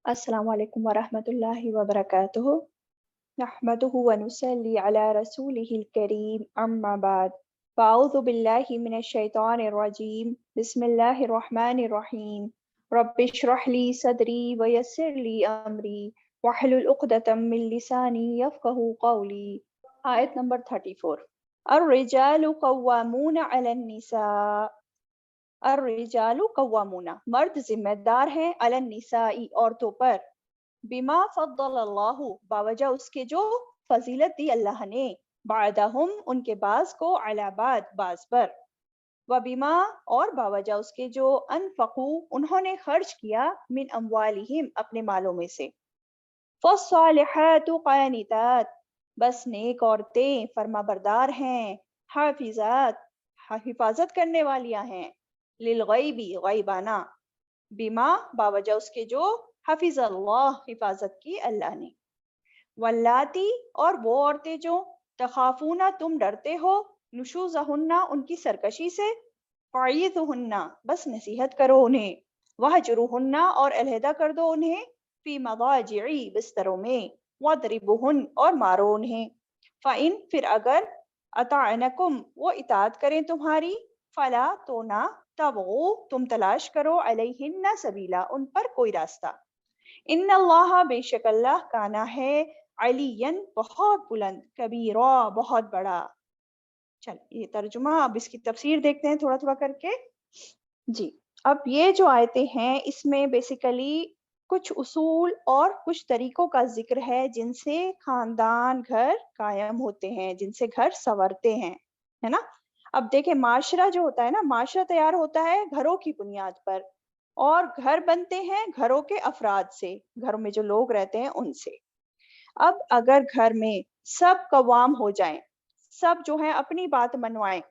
السلام علیکم ورحمۃ اللہ وبرکاتہ نحمده ونصلي على رسوله الكريم اما بعد فاعوذ باللہ من الشیطان الرجیم بسم اللہ الرحمن الرحیم رب اشرح لي صدری ویسر لي امری واحلل عقدۃ من لسانی یفقهوا قولی۔ آیت نمبر 34۔ الرجال قوامون علی النساء۔ الرجال قوامون، مرد ذمہ دار ہیں، علی النساء، عورتوں پر، بما فضل اللہ، باوجہ اس کے جو فضیلت دی اللہ نے، بعدہم، ان کے بعض کو، علی بعد، بعض پر، وبما، اور باوجہ اس کے جو انفقو، انہوں نے خرچ کیا، من اموالہم، اپنے مالوں میں سے، فالصالحات قانتات، بس نیک عورتیں فرما بردار ہیں، حافظات، حفاظت کرنے والیاں ہیں، للغیبی، غیبانہ، بما، باوجہ اس کے جو حفظ اللہ، حفاظت کی اللہ نے، واللاتی، اور وہ عورتیں جو تخافون، تم ڈرتے ہو، نشوزہن، ان کی سرکشی سے، فعیذہن، بس نصیحت کرو انہیں، وہجرہن، اور علیحدہ کر دو انہیں، فی مضاجعی، بستروں میں، وضربہن، اور مارو انہیں، فإن، پھر اگر، اطعنکم، وہ اطاعت کریں تمہاری، فلا، تو نہ، تبغوا، تم تلاش کرو، علیہن سبیلا، ان پر کوئی راستہ، ان اللہ، بے شک اللہ، کانا ہے، علین، بہت بلند، کبیرا، بہت بڑا۔ چل یہ ترجمہ، اب اس کی تفسیر دیکھتے ہیں تھوڑا تھوڑا کر کے۔ جی، اب یہ جو آیتیں ہیں اس میں بیسیکلی کچھ اصول اور کچھ طریقوں کا ذکر ہے جن سے خاندان، گھر قائم ہوتے ہیں، جن سے گھر سنورتے ہیں، ہے نا۔ اب دیکھیں، معاشرہ جو ہوتا ہے نا، معاشرہ تیار ہوتا ہے گھروں کی بنیاد پر، اور گھر بنتے ہیں گھروں کے افراد سے، گھروں میں جو لوگ رہتے ہیں ان سے۔ اب اگر گھر میں سب قوام ہو جائیں، سب جو ہے اپنی بات منوائیں،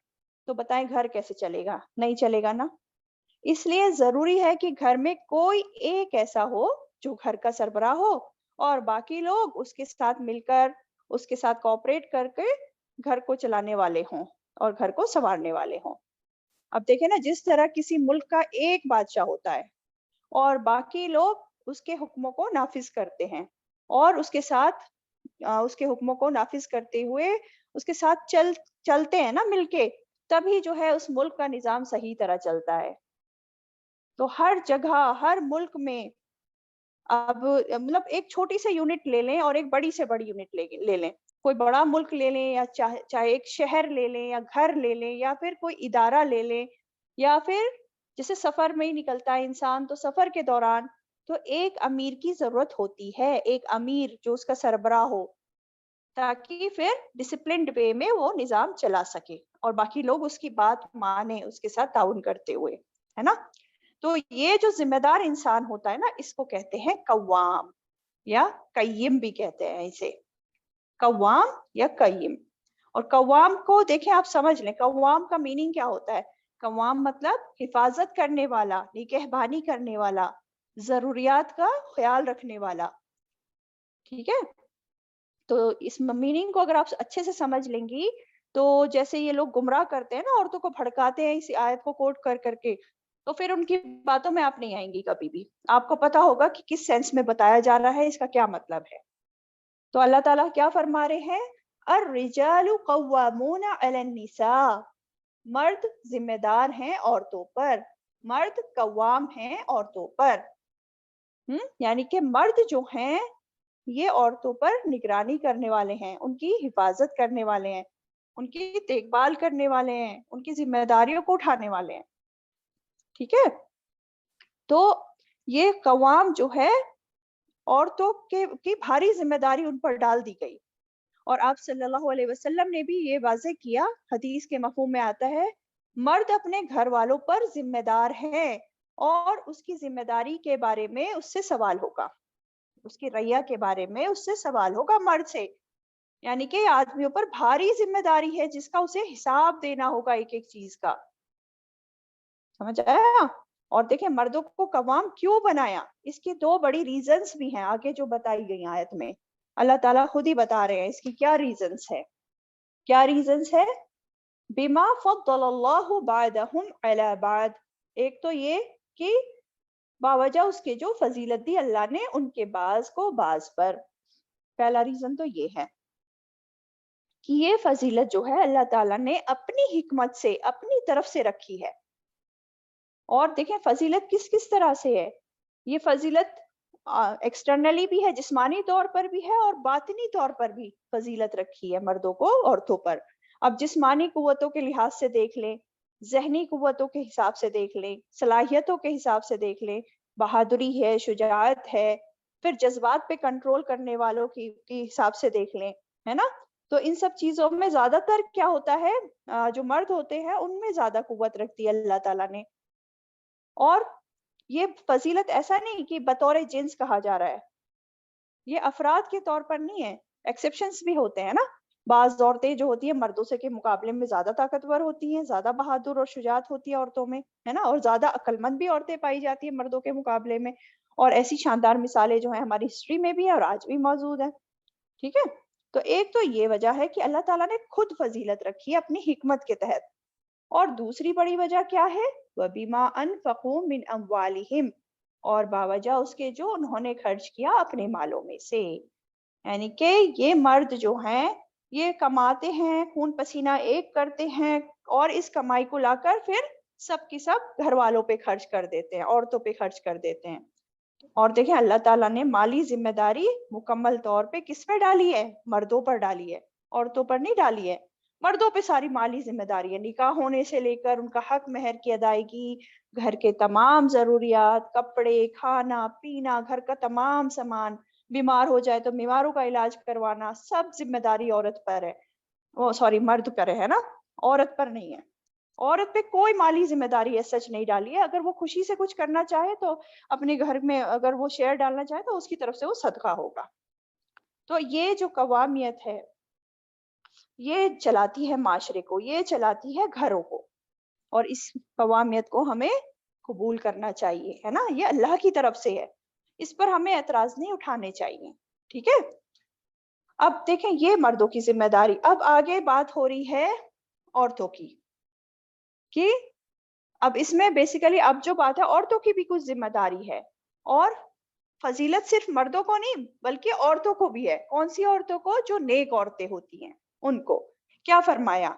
تو بتائیں گھر کیسے چلے گا؟ نہیں چلے گا نا۔ اس لیے ضروری ہے کہ گھر میں کوئی ایک ایسا ہو جو گھر کا سربراہ ہو، اور باقی لوگ اس کے ساتھ مل کر، اس کے ساتھ کوآپریٹ کر کے گھر کو چلانے والے ہوں اور گھر کو سنوارنے والے ہوں۔ اب دیکھیں نا، جس طرح کسی ملک کا ایک بادشاہ ہوتا ہے اور باقی لوگ اس کے حکموں کو نافذ کرتے ہیں، اور اس کے ساتھ اس کے حکموں کو نافذ کرتے ہوئے اس کے ساتھ چلتے ہیں نا مل کے، تبھی جو ہے اس ملک کا نظام صحیح طرح چلتا ہے۔ تو ہر جگہ، ہر ملک میں، اب مطلب ایک چھوٹی سے یونٹ لے لیں اور ایک بڑی سے بڑی یونٹ لے لیں، کوئی بڑا ملک لے لیں، یا چاہے ایک شہر لے لیں، یا گھر لے لیں، یا پھر کوئی ادارہ لے لیں، یا پھر جیسے سفر میں ہی نکلتا ہے انسان، تو سفر کے دوران تو ایک امیر کی ضرورت ہوتی ہے، ایک امیر جو اس کا سربراہ ہو، تاکہ پھر ڈسپلنڈ وے میں وہ نظام چلا سکے اور باقی لوگ اس کی بات مانیں، اس کے ساتھ تعاون کرتے ہوئے، ہے نا۔ تو یہ جو ذمہ دار انسان ہوتا ہے نا، اس کو کہتے ہیں قوام، یا قیم بھی کہتے ہیں اسے، قوام یا قیم۔ اور قوام کو دیکھیں، آپ سمجھ لیں قوام کا میننگ کیا ہوتا ہے۔ قوام مطلب حفاظت کرنے والا، نگہبانی کرنے والا، ضروریات کا خیال رکھنے والا، ٹھیک ہے۔ تو اس میننگ کو اگر آپ اچھے سے سمجھ لیں گی، تو جیسے یہ لوگ گمراہ کرتے ہیں نا، عورتوں کو بھڑکاتے ہیں اس آیت کو کوٹ کر کر کے، تو پھر ان کی باتوں میں آپ نہیں آئیں گی کبھی بھی، آپ کو پتا ہوگا کہ کس سینس میں بتایا جا رہا ہے، اس کا کیا مطلب ہے۔ تو اللہ تعالیٰ کیا فرما رہے ہیں؟ الرجال قوامون علی النساء، مرد ذمہ دار ہیں عورتوں پر، مرد قوام ہیں عورتوں پر، یعنی کہ مرد جو ہیں یہ عورتوں پر نگرانی کرنے والے ہیں، ان کی حفاظت کرنے والے ہیں، ان کی دیکھ بھال کرنے والے ہیں، ان کی ذمہ داریوں کو اٹھانے والے ہیں، ٹھیک ہے۔ تو یہ قوام جو ہے، عورتوں کی بھاری ذمہ داری ان پر ڈال دی گئی، اور آپ صلی اللہ علیہ وسلم نے بھی یہ واضح کیا، حدیث کے مفہوم میں آتا ہے، مرد اپنے گھر والوں پر ذمہ دار ہے، اور اس کی ذمہ داری کے بارے میں اس سے سوال ہوگا، اس کی رعیہ کے بارے میں اس سے سوال ہوگا مرد سے، یعنی کہ آدمیوں پر بھاری ذمہ داری ہے جس کا اسے حساب دینا ہوگا ایک ایک چیز کا، سمجھ آیا۔ اور دیکھیں مردوں کو قوام کیوں بنایا، اس کی دو بڑی ریزنز بھی ہیں آگے جو بتائی گئی آیت میں، اللہ تعالیٰ خود ہی بتا رہے ہیں اس کی کیا ریزنز ہے۔ کیا ریزنز ہے؟ بما فضل اللہ بعدہم علی بعد، ایک تو یہ کہ باوجہ اس کے جو فضیلت دی اللہ نے ان کے بعض کو بعض پر. پہلا ریزن تو یہ ہے کہ یہ فضیلت جو ہے اللہ تعالیٰ نے اپنی حکمت سے اپنی طرف سے رکھی ہے. اور دیکھیں فضیلت کس کس طرح سے ہے. یہ فضیلت ایکسٹرنلی بھی ہے، جسمانی طور پر بھی ہے، اور باطنی طور پر بھی فضیلت رکھی ہے مردوں کو عورتوں پر. اب جسمانی قوتوں کے لحاظ سے دیکھ لیں، ذہنی قوتوں کے حساب سے دیکھ لیں، صلاحیتوں کے حساب سے دیکھ لیں، بہادری ہے، شجاعت ہے، پھر جذبات پہ کنٹرول کرنے والوں کی حساب سے دیکھ لیں، ہے نا. تو ان سب چیزوں میں زیادہ تر کیا ہوتا ہے، جو مرد ہوتے ہیں ان میں زیادہ قوت رکھتی ہے اللہ تعالیٰ نے. اور یہ فضیلت ایسا نہیں کہ بطور جنس کہا جا رہا ہے، یہ افراد کے طور پر نہیں ہے، ایکسیپشنز بھی ہوتے ہیں نا. بعض عورتیں جو ہوتی ہیں مردوں سے کے مقابلے میں زیادہ طاقتور ہوتی ہیں، زیادہ بہادر اور شجاعت ہوتی ہے عورتوں میں، ہے نا، اور زیادہ عقل مند بھی عورتیں پائی جاتی ہیں مردوں کے مقابلے میں. اور ایسی شاندار مثالیں جو ہیں ہماری ہسٹری میں بھی ہے اور آج بھی موجود ہیں. ٹھیک ہے. تو ایک تو یہ وجہ ہے کہ اللہ تعالیٰ نے خود فضیلت رکھی ہے اپنی حکمت کے تحت. اور دوسری بڑی وجہ کیا ہے، وَبِمَا أَنفَقُوا مِنْ أَمْوَالِهِمْ، اور باوجہ اس کے جو انہوں نے خرچ کیا اپنے مالوں میں سے. یعنی کہ یہ مرد جو ہیں یہ کماتے ہیں، خون پسینہ ایک کرتے ہیں، اور اس کمائی کو لا کر پھر سب کی سب گھر والوں پہ خرچ کر دیتے ہیں، عورتوں پہ خرچ کر دیتے ہیں. اور دیکھیں اللہ تعالیٰ نے مالی ذمہ داری مکمل طور پہ کس پہ ڈالی ہے، مردوں پر ڈالی ہے، عورتوں پر نہیں ڈالی ہے. مردوں پہ ساری مالی ذمہ داری ہے، نکاح ہونے سے لے کر ان کا حق مہر کی ادائیگی، گھر کے تمام ضروریات، کپڑے، کھانا پینا، گھر کا تمام سامان، بیمار ہو جائے تو بیماروں کا علاج کروانا، سب ذمہ داری عورت پر ہے، وہ سوری مرد پر ہے نا، عورت پر نہیں ہے. عورت پہ کوئی مالی ذمہ داری ایسا سچ نہیں ڈالی ہے. اگر وہ خوشی سے کچھ کرنا چاہے تو اپنے گھر میں اگر وہ شیئر ڈالنا چاہے تو اس کی طرف سے وہ صدقہ ہوگا. تو یہ جو قوامیت ہے یہ چلاتی ہے معاشرے کو، یہ چلاتی ہے گھروں کو، اور اس قوامیت کو ہمیں قبول کرنا چاہیے، ہے نا. یہ اللہ کی طرف سے ہے، اس پر ہمیں اعتراض نہیں اٹھانے چاہیے. ٹھیک ہے. اب دیکھیں یہ مردوں کی ذمہ داری. اب آگے بات ہو رہی ہے عورتوں کی، کہ اب اس میں بیسیکلی اب جو بات ہے عورتوں کی بھی کچھ ذمہ داری ہے، اور فضیلت صرف مردوں کو نہیں بلکہ عورتوں کو بھی ہے. کون سی عورتوں کو؟ جو نیک عورتیں ہوتی ہیں ان کو. کیا فرمایا؟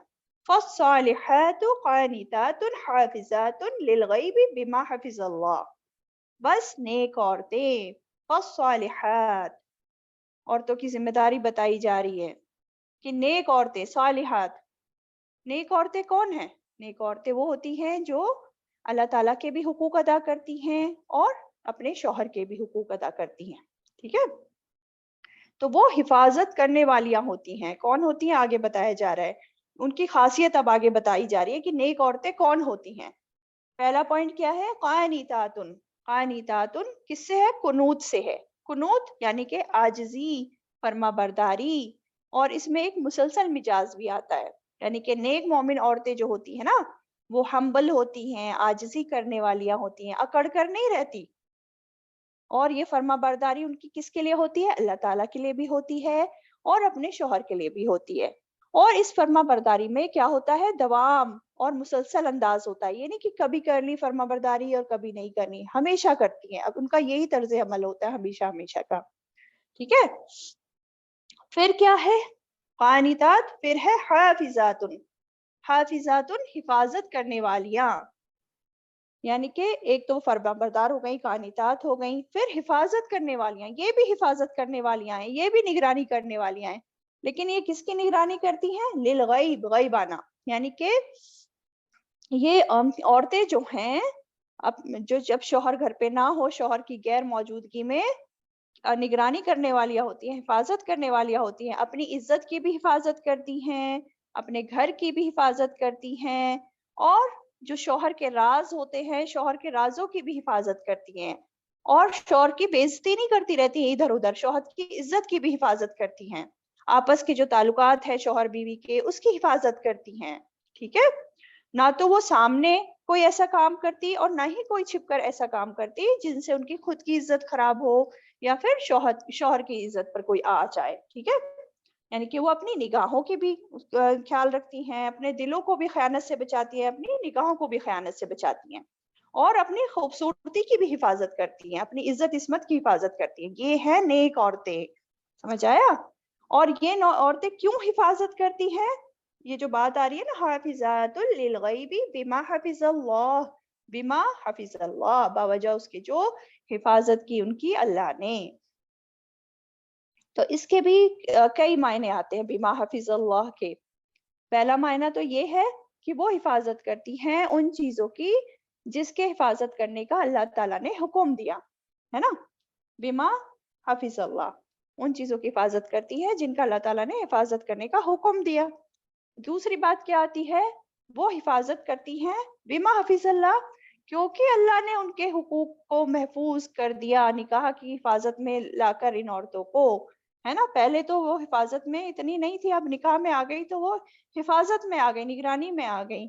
فالصالحات قانتات حافظات للغیب بما حفظ اللہ. بس نیک عورتیں، فالصالحات، عورتوں کی ذمہ داری بتائی جا رہی ہے کہ نیک عورتیں، صالحات. نیک عورتیں کون ہیں؟ نیک عورتیں وہ ہوتی ہیں جو اللہ تعالیٰ کے بھی حقوق ادا کرتی ہیں اور اپنے شوہر کے بھی حقوق ادا کرتی ہیں. ٹھیک ہے. تو وہ حفاظت کرنے والیاں ہوتی ہیں. کون ہوتی ہیں آگے بتایا جا رہا ہے، ان کی خاصیت اب آگے بتائی جا رہی ہے کہ نیک عورتیں کون ہوتی ہیں. پہلا پوائنٹ کیا ہے؟ قانتاتن. قانتاتن کس سے ہے؟ قنوت سے ہے. قنوت یعنی کہ عاجزی، فرما برداری، اور اس میں ایک مسلسل مزاج بھی آتا ہے. یعنی کہ نیک مومن عورتیں جو ہوتی ہیں نا وہ ہمبل ہوتی ہیں، عاجزی کرنے والیاں ہوتی ہیں، اکڑ کر نہیں رہتی. اور یہ فرما برداری ان کی کس کے لیے ہوتی ہے؟ اللہ تعالیٰ کے لیے بھی ہوتی ہے اور اپنے شوہر کے لیے بھی ہوتی ہے. اور اس فرما برداری میں کیا ہوتا ہے؟ دوام اور مسلسل انداز ہوتا ہے. یہ نہیں کہ کبھی کر لی فرما برداری اور کبھی نہیں کرنی، ہمیشہ کرتی ہیں. اب ان کا یہی طرز عمل ہوتا ہے ہمیشہ ہمیشہ کا. ٹھیک ہے. پھر کیا ہے؟ قانتات. پھر ہے حافظات. حافظات حفاظت کرنے والیاں، یعنی کہ ایک تو فرما بردار ہو گئی، قانتات ہو گئیں، پھر حفاظت کرنے والیاں. یہ بھی حفاظت کرنے والیاں ہیں، یہ بھی نگرانی کرنے والیاں ہیں. لیکن یہ کس کی نگرانی کرتی ہیں؟ للغیب، غیبانہ. یعنی کہ یہ عورتیں جو ہیں جو جب شوہر گھر پہ نہ ہو، شوہر کی غیر موجودگی میں نگرانی کرنے والیاں ہوتی ہیں، حفاظت کرنے والیاں ہوتی ہیں. اپنی عزت کی بھی حفاظت کرتی ہیں، اپنے گھر کی بھی حفاظت کرتی ہیں، اور جو شوہر کے راز ہوتے ہیں شوہر کے رازوں کی بھی حفاظت کرتی ہیں، اور شوہر کی بے عزتی نہیں کرتی رہتی ہیں ادھر ادھر، شوہر کی عزت کی بھی حفاظت کرتی ہیں. آپس کے جو تعلقات ہیں شوہر بیوی کے اس کی حفاظت کرتی ہیں. ٹھیک ہے. نہ تو وہ سامنے کوئی ایسا کام کرتی اور نہ ہی کوئی چھپ کر ایسا کام کرتی جن سے ان کی خود کی عزت خراب ہو یا پھر شوہر کی عزت پر کوئی آ جائے. ٹھیک ہے. یعنی کہ وہ اپنی نگاہوں کی بھی خیال رکھتی ہیں، اپنے دلوں کو بھی خیانت سے بچاتی ہیں، اپنی نگاہوں کو بھی خیانت سے بچاتی ہیں. اور اپنی خوبصورتی کی بھی حفاظت کرتی ہیں, اپنی عزت عصمت کی حفاظت کرتی ہیں. یہ ہیں نیک عورتیں. سمجھ آیا؟ اور یہ عورتیں کیوں حفاظت کرتی ہیں؟ یہ جو بات آ رہی ہے نا, حافظات للغیب بما حفظ اللہ, بما حفظ اللہ, باوجہ اس کے جو حفاظت کی ان کی اللہ نے. تو اس کے بھی کئی معنی آتے ہیں بما حفظ اللہ کے. پہلا معنی تو یہ ہے کہ وہ حفاظت کرتی ہیں ان چیزوں کی جس کے حفاظت کرنے کا اللہ تعالیٰ نے حکم دیا ہے نا. بما حفظ اللہ, ان چیزوں کی حفاظت کرتی ہے جن کا اللہ تعالیٰ نے حفاظت کرنے کا حکم دیا. دوسری بات کیا آتی ہے؟ وہ حفاظت کرتی ہیں بما حفظ اللہ, کیونکہ اللہ نے ان کے حقوق کو محفوظ کر دیا نکاح کی حفاظت میں لا کر ان عورتوں کو, ہے نا. پہلے تو وہ حفاظت میں اتنی نہیں تھی, اب نکاح میں آ گئی تو وہ حفاظت میں آ گئی, نگرانی میں آ گئی.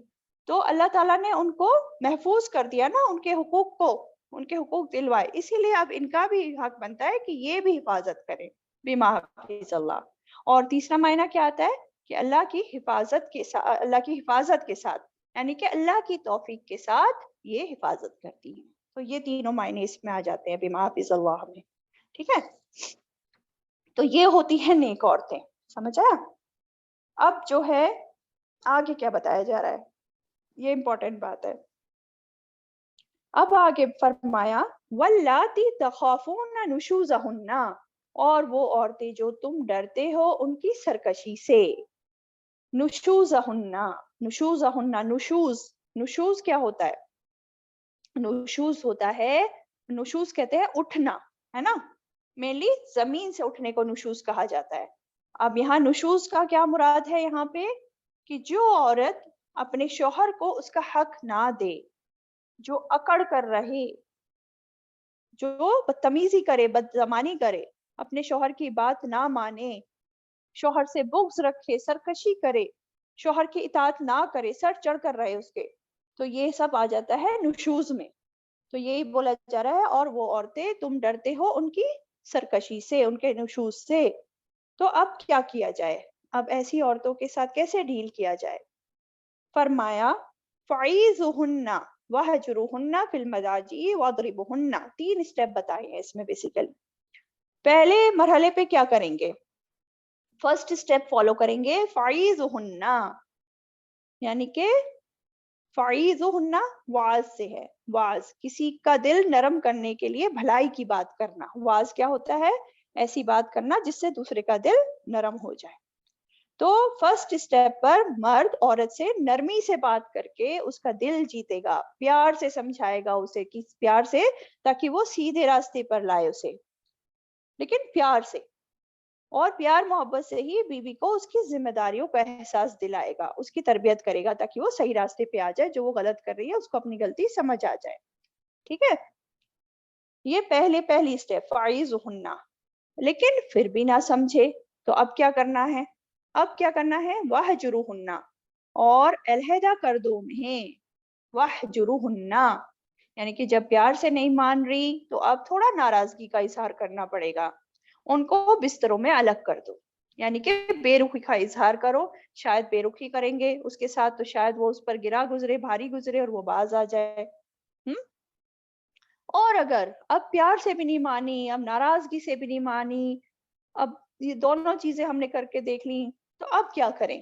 تو اللہ تعالیٰ نے ان کو محفوظ کر دیا نا, ان کے حقوق کو, ان کے حقوق دلوائے. اسی لیے اب ان کا بھی حق بنتا ہے کہ یہ بھی حفاظت کریں بما حفظ اللہ. اور تیسرا معنی کیا آتا ہے کہ اللہ کی حفاظت کے ساتھ, اللہ کی حفاظت کے ساتھ, یعنی کہ اللہ کی توفیق کے ساتھ یہ حفاظت کرتی ہیں. تو یہ تینوں معنی اس میں آ جاتے ہیں بما حفظ اللہ میں. ٹھیک ہے, تو یہ ہوتی ہیں نیک عورتیں. سمجھ آیا؟ اب جو ہے آگے کیا بتایا جا رہا ہے, یہ امپورٹنٹ بات ہے. اب آگے فرمایا واللاتی تخافون نشوزہن, اور وہ عورتیں جو تم ڈرتے ہو ان کی سرکشی سے. نشوزہن, نشوزہن, نشوز, نشوز کیا ہوتا ہے؟ نشوز ہوتا ہے, نشوز کہتے ہیں اٹھنا, ہے نا. مینلی زمین سے اٹھنے کو نشوز کہا جاتا ہے. اب یہاں نشوز کا کیا مراد ہے یہاں پہ؟ کہ جو عورت اپنے شوہر کو اس کا حق نہ دے, جو اکڑ کر رہے, جو بدتمیزی کرے, بدزمانی کرے, اپنے شوہر کی بات نہ مانے, شوہر سے بغض رکھے, سرکشی کرے, شوہر کی اطاعت نہ کرے, سر چڑھ کر رہے اس کے, تو یہ سب آ جاتا ہے نشوز میں. تو یہی بولا جا رہا ہے اور وہ عورتیں تم ڈرتے ہو ان کی سرکشی سے, ان کے نشوز سے. تو اب کیا کیا جائے, اب ایسی عورتوں کے ساتھ کیسے ڈیل کیا جائے؟ فرمایا فعیذہن وہجروہن فی المضاجع واضربوہن. 3 اسٹیپ بتائے ہیں اس میں بیسیکلی. پہلے مرحلے پہ کیا کریں گے؟ فرسٹ اسٹیپ فالو کریں گے فعیذہن, یعنی کہ فعیذہن واز سے ہے. واز کسی کا دل نرم کرنے کے لیے بھلائی کی بات کرنا. واز کیا ہوتا ہے؟ ایسی بات کرنا جس سے دوسرے کا دل نرم ہو جائے. تو فرسٹ اسٹیپ پر مرد عورت سے نرمی سے بات کر کے اس کا دل جیتے گا, پیار سے سمجھائے گا اسے, کہ پیار سے, تاکہ وہ سیدھے راستے پر لائے اسے, لیکن پیار سے. اور پیار محبت سے ہی بیوی کو اس کی ذمہ داریوں کا احساس دلائے گا, اس کی تربیت کرے گا تاکہ وہ صحیح راستے پہ آ جائے. جو وہ غلط کر رہی ہے اس کو اپنی غلطی سمجھ آ جائے. ٹھیک ہے, یہ پہلی اسٹیپ فعیذہن. لیکن پھر بھی نہ سمجھے تو اب کیا کرنا ہے؟ اب کیا کرنا ہے؟ وہجروہن, اور علیحدہ کر دو انہیں. وہجروہن, یعنی کہ جب پیار سے نہیں مان رہی تو اب تھوڑا ناراضگی کا اظہار کرنا پڑے گا. ان کو بستروں میں الگ کر دو, یعنی کہ بے رخی کا اظہار کرو. شاید بے رخی کریں گے اس کے ساتھ تو شاید وہ اس پر گرا گزرے, بھاری گزرے, اور وہ باز آ جائے. اور اگر اب پیار سے بھی نہیں مانی, اب ناراضگی سے بھی نہیں مانی, اب یہ دونوں چیزیں ہم نے کر کے دیکھ لی, تو اب کیا کریں؟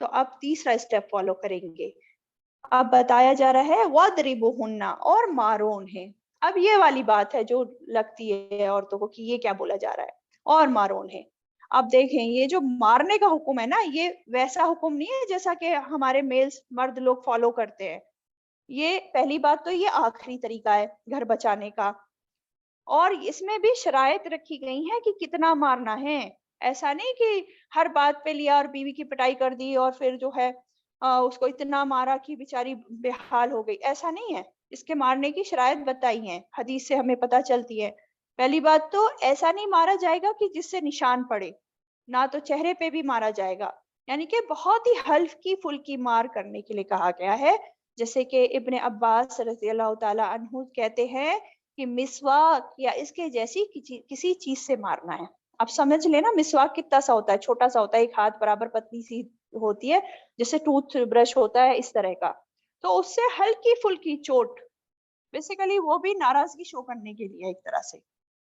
تو اب تیسرا اسٹیپ فالو کریں گے. اب بتایا جا رہا ہے وَاضْرِبُوهُنَّ, اور مارو انہیں. اب یہ والی بات ہے جو لگتی ہے عورتوں کو کہ یہ کیا بولا جا رہا ہے, اور مارو انہیں. اب دیکھیں یہ جو مارنے کا حکم ہے نا, یہ ویسا حکم نہیں ہے جیسا کہ ہمارے میلز مرد لوگ فالو کرتے ہیں. یہ پہلی بات تو یہ آخری طریقہ ہے گھر بچانے کا, اور اس میں بھی شرائط رکھی گئی ہیں کہ کتنا مارنا ہے. ایسا نہیں کہ ہر بات پہ لیا اور بیوی کی پٹائی کر دی اور پھر جو ہے اس کو اتنا مارا کہ بیچاری بے حال ہو گئی. ایسا نہیں ہے, اس کے مارنے کی شرائط بتائی ہیں, حدیث سے ہمیں پتہ چلتی ہے. پہلی بات تو ایسا نہیں مارا جائے گا کہ جس سے نشان پڑے, نہ تو چہرے پہ بھی مارا جائے گا, یعنی کہ بہت ہی ہلکی پھلکی مار کرنے کے لیے کہا گیا ہے. جیسے کہ ابن عباس رضی اللہ تعالی عنہ کہتے ہیں کہ مسواک یا اس کے جیسی کسی چیز سے مارنا ہے. اب سمجھ لینا مسواک کتنا سا ہوتا ہے, چھوٹا سا ہوتا ہے, ایک ہاتھ برابر پتلی سی ہوتی ہے, جیسے ٹوتھ برش ہوتا ہے اس طرح کا. تو اس سے ہلکی پھلکی چوٹ بیسیکلی وہ بھی ناراضگی شو کرنے کے لیے ایک طرح سے.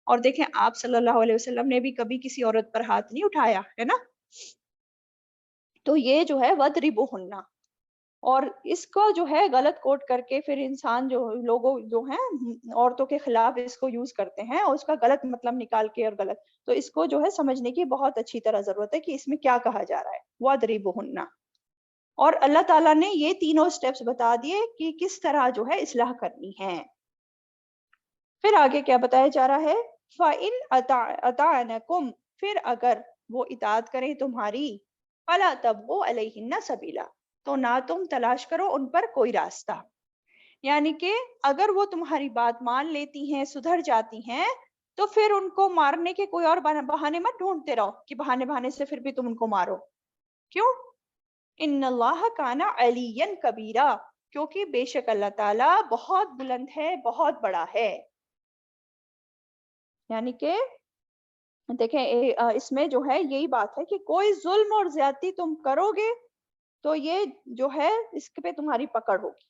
اور دیکھیں آپ صلی اللہ علیہ وسلم نے بھی کبھی کسی عورت پر ہاتھ نہیں اٹھایا ہے نا. تو یہ جو ہے وَضْرِبُوهُنَّ، اور اس کو جو ہے غلط کوٹ کر کے پھر انسان جو لوگوں جو ہیں عورتوں کے خلاف اس کو یوز کرتے ہیں اور اس کا غلط مطلب نکال کے اور غلط. تو اس کو جو ہے سمجھنے کی بہت اچھی طرح ضرورت ہے کہ اس میں کیا کہا جا رہا ہے. وَضْرِبُوهُنَّ. اور اللہ تعالیٰ نے یہ تینوں سٹیپس بتا دیے کہ کس طرح جو ہے اصلاح کرنی ہے. پھر آگے کیا بتایا جا رہا ہے؟ فَإِنْ أَطَعْنَكُمْ، پھر اگر وہ اطاعت کریں تمہاری، فَلَا تَبْغُوا عَلَيْهِنَّ سَبِيلًا، تو نہ تم تلاش کرو ان پر کوئی راستہ. یعنی کہ اگر وہ تمہاری بات مان لیتی ہیں، سدھر جاتی ہیں، تو پھر ان کو مارنے کے کوئی اور بہانے مت ڈھونڈتے رہو کہ بہانے سے پھر بھی تم ان کو مارو. کیوں؟ ان اللہ کان علیٰ کبیرہ، کیونکہ بے شک اللہ تعالیٰ بہت بلند ہے، بہت بڑا ہے. یعنی کہ دیکھیں اس میں جو ہے یہی بات ہے کہ کوئی ظلم اور زیادتی تم کرو گے تو یہ جو ہے اس پہ تمہاری پکڑ ہوگی.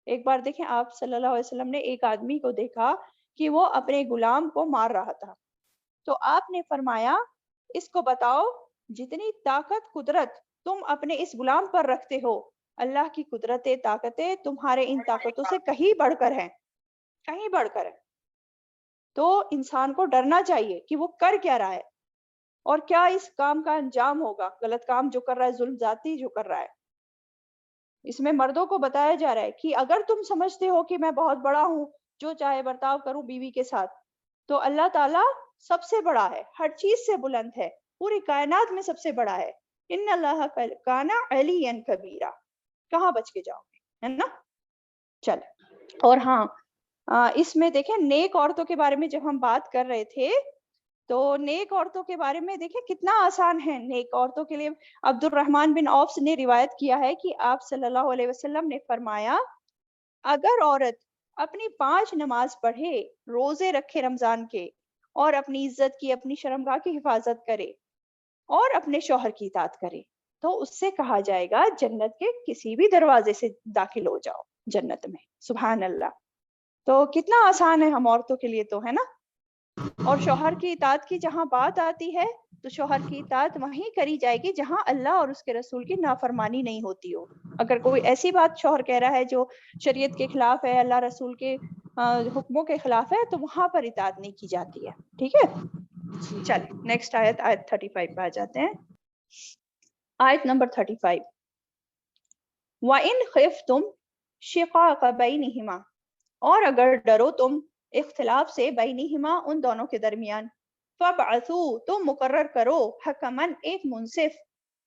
ایک بار دیکھیں آپ صلی اللہ علیہ وسلم نے ایک آدمی کو دیکھا کہ وہ اپنے غلام کو مار رہا تھا. تو آپ نے فرمایا اس کو بتاؤ جتنی طاقت قدرت تم اپنے اس غلام پر رکھتے ہو، اللہ کی قدرتیں طاقتیں تمہارے ان طاقتوں سے کہیں بڑھ کر ہیں، کہیں بڑھ کر ہیں. تو انسان کو ڈرنا چاہیے کہ وہ کر کیا رہا ہے اور کیا اس کام کا انجام ہوگا. غلط کام جو کر رہا ہے، ظلم ذاتی جو کر رہا ہے. اس میں مردوں کو بتایا جا رہا ہے کہ اگر تم سمجھتے ہو کہ میں بہت بڑا ہوں، جو چاہے برتاؤ کروں بیوی کے ساتھ، تو اللہ تعالیٰ سب سے بڑا ہے، ہر چیز سے بلند ہے، پوری کائنات میں سب سے بڑا ہے. ان اللہ کان علیٰ کبیرہ. کہاں بچ کے جاؤ گے، ہے نا. چل، اور ہاں اس میں دیکھیں نیک عورتوں کے بارے میں جب ہم بات کر رہے تھے تو نیک عورتوں کے بارے میں دیکھیں کتنا آسان ہے نیک عورتوں کے لیے. عبد الرحمن بن عوف نے روایت کیا ہے کہ آپ صلی اللہ علیہ وسلم نے فرمایا اگر عورت اپنی 5 نماز پڑھے، روزے رکھے رمضان کے، اور اپنی عزت کی، اپنی شرمگاہ کی حفاظت کرے اور اپنے شوہر کی اطاعت کرے، تو اس سے کہا جائے گا جنت کے کسی بھی دروازے سے داخل ہو جاؤ جنت میں. سبحان اللہ. تو کتنا آسان ہے ہم عورتوں کے لیے، تو ہے نا. اور شوہر کی اطاعت کی جہاں بات آتی ہے تو شوہر کی اطاعت وہیں کری جائے گی جہاں اللہ اور اس کے رسول کی نافرمانی نہیں ہوتی ہو. اگر کوئی ایسی بات شوہر کہہ رہا ہے جو شریعت کے خلاف ہے، اللہ رسول کے حکموں کے خلاف ہے، تو وہاں پر اطاعت نہیں کی جاتی ہے. ٹھیک ہے. چلیں نیکسٹ آیت 35 پہ آ جاتے ہیں. آیت نمبر 35. وَإِنْ خِفْتُمْ شِقَاقَ بَيْنِهِمَا، اور اگر ڈرو تم اختلاف سے، بینہما ان دونوں کے درمیان، فَبْعَثُوا تو مقرر کرو، حکمن ایک منصف،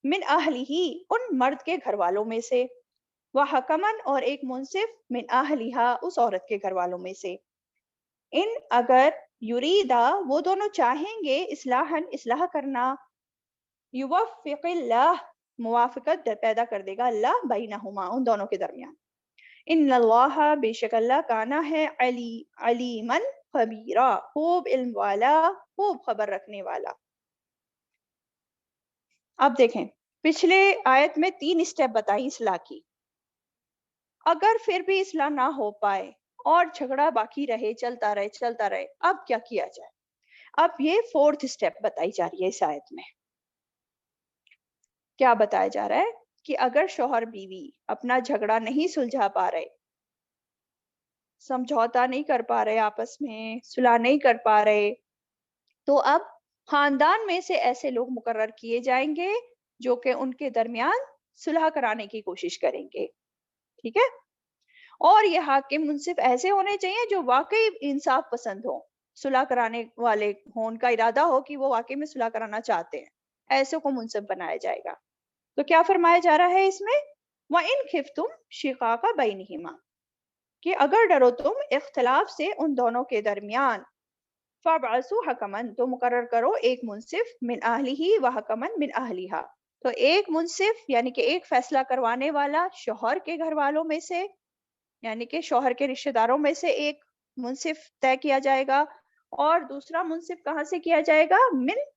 من اہلہ ان مرد کے گھر والوں میں سے، وحکمن اور ایک منصف، من اہلہا اس عورت کے گھر والوں میں سے. ان اگر یریدا وہ دونوں چاہیں گے، اصلاحاً اصلاح کرنا، یوفق اللہ موافقت پیدا کر دے گا اللہ، بینہما ان دونوں کے درمیان. ان اللہ بے شک اللہ کانا ہے علیمن خبیرہ، خوب علم والا، خوب خبر رکھنے والا. اب دیکھیں پچھلے آیت میں 3 اسٹیپ بتائی اصلاح کی. اگر پھر بھی اصلاح نہ ہو پائے اور جھگڑا باقی رہے، چلتا رہے، اب کیا کیا جائے؟ اب یہ 4تھ اسٹیپ بتائی جا رہی ہے اس آیت میں. کیا بتایا جا رہا ہے کہ اگر شوہر بیوی اپنا جھگڑا نہیں سلجھا پا رہے، سمجھوتا نہیں کر پا رہے، آپس میں صلح نہیں کر پا رہے، تو اب خاندان میں سے ایسے لوگ مقرر کیے جائیں گے جو کہ ان کے درمیان صلح کرانے کی کوشش کریں گے. ٹھیک ہے. اور یہ حاکم منصف ایسے ہونے چاہیے جو واقعی انصاف پسند ہوں، صلح کرانے والے ہوں، ان کا ارادہ ہو کہ وہ واقعی میں صلح کرانا چاہتے ہیں، ایسے کو منصف بنایا جائے گا. تو کیا فرمایا جا رہا ہے اس میں؟ وَإِنْ خِفْتُمْ شِقَاقَ بَيْنِهِمَا، کہ اگر ڈرو تم اختلاف سے ان دونوں کے درمیان، فَابْعَثُوا حَكَمًا تو مقرر کرو ایک منصف، من اہلہ وحکمن من اہلہا، تو ایک منصف یعنی کہ ایک فیصلہ کروانے والا شوہر کے گھر والوں میں سے، یعنی کہ شوہر کے رشتہ داروں میں سے ایک منصف طے کیا جائے گا، اور دوسرا منصف کہاں سے کیا جائے گا؟ من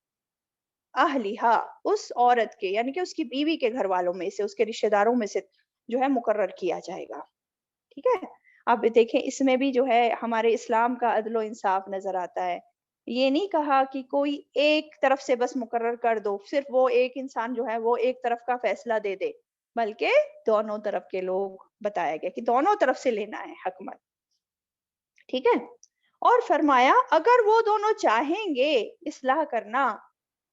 اہلہا اس عورت کے یعنی کہ اس کی بیوی کے گھر والوں میں سے، اس کے رشتہ داروں میں سے جو ہے مقرر کیا جائے گا. ٹھیک ہے. اب دیکھیں اس میں بھی جو ہے ہمارے اسلام کا عدل و انصاف نظر آتا ہے. یہ نہیں کہا کہ کوئی ایک طرف سے بس مقرر کر دو، صرف وہ ایک انسان جو ہے وہ ایک طرف کا فیصلہ دے دے، بلکہ دونوں طرف کے لوگ بتایا گیا کہ دونوں طرف سے لینا ہے حکمت. ٹھیک ہے. اور فرمایا اگر وہ دونوں چاہیں گے اصلاح کرنا،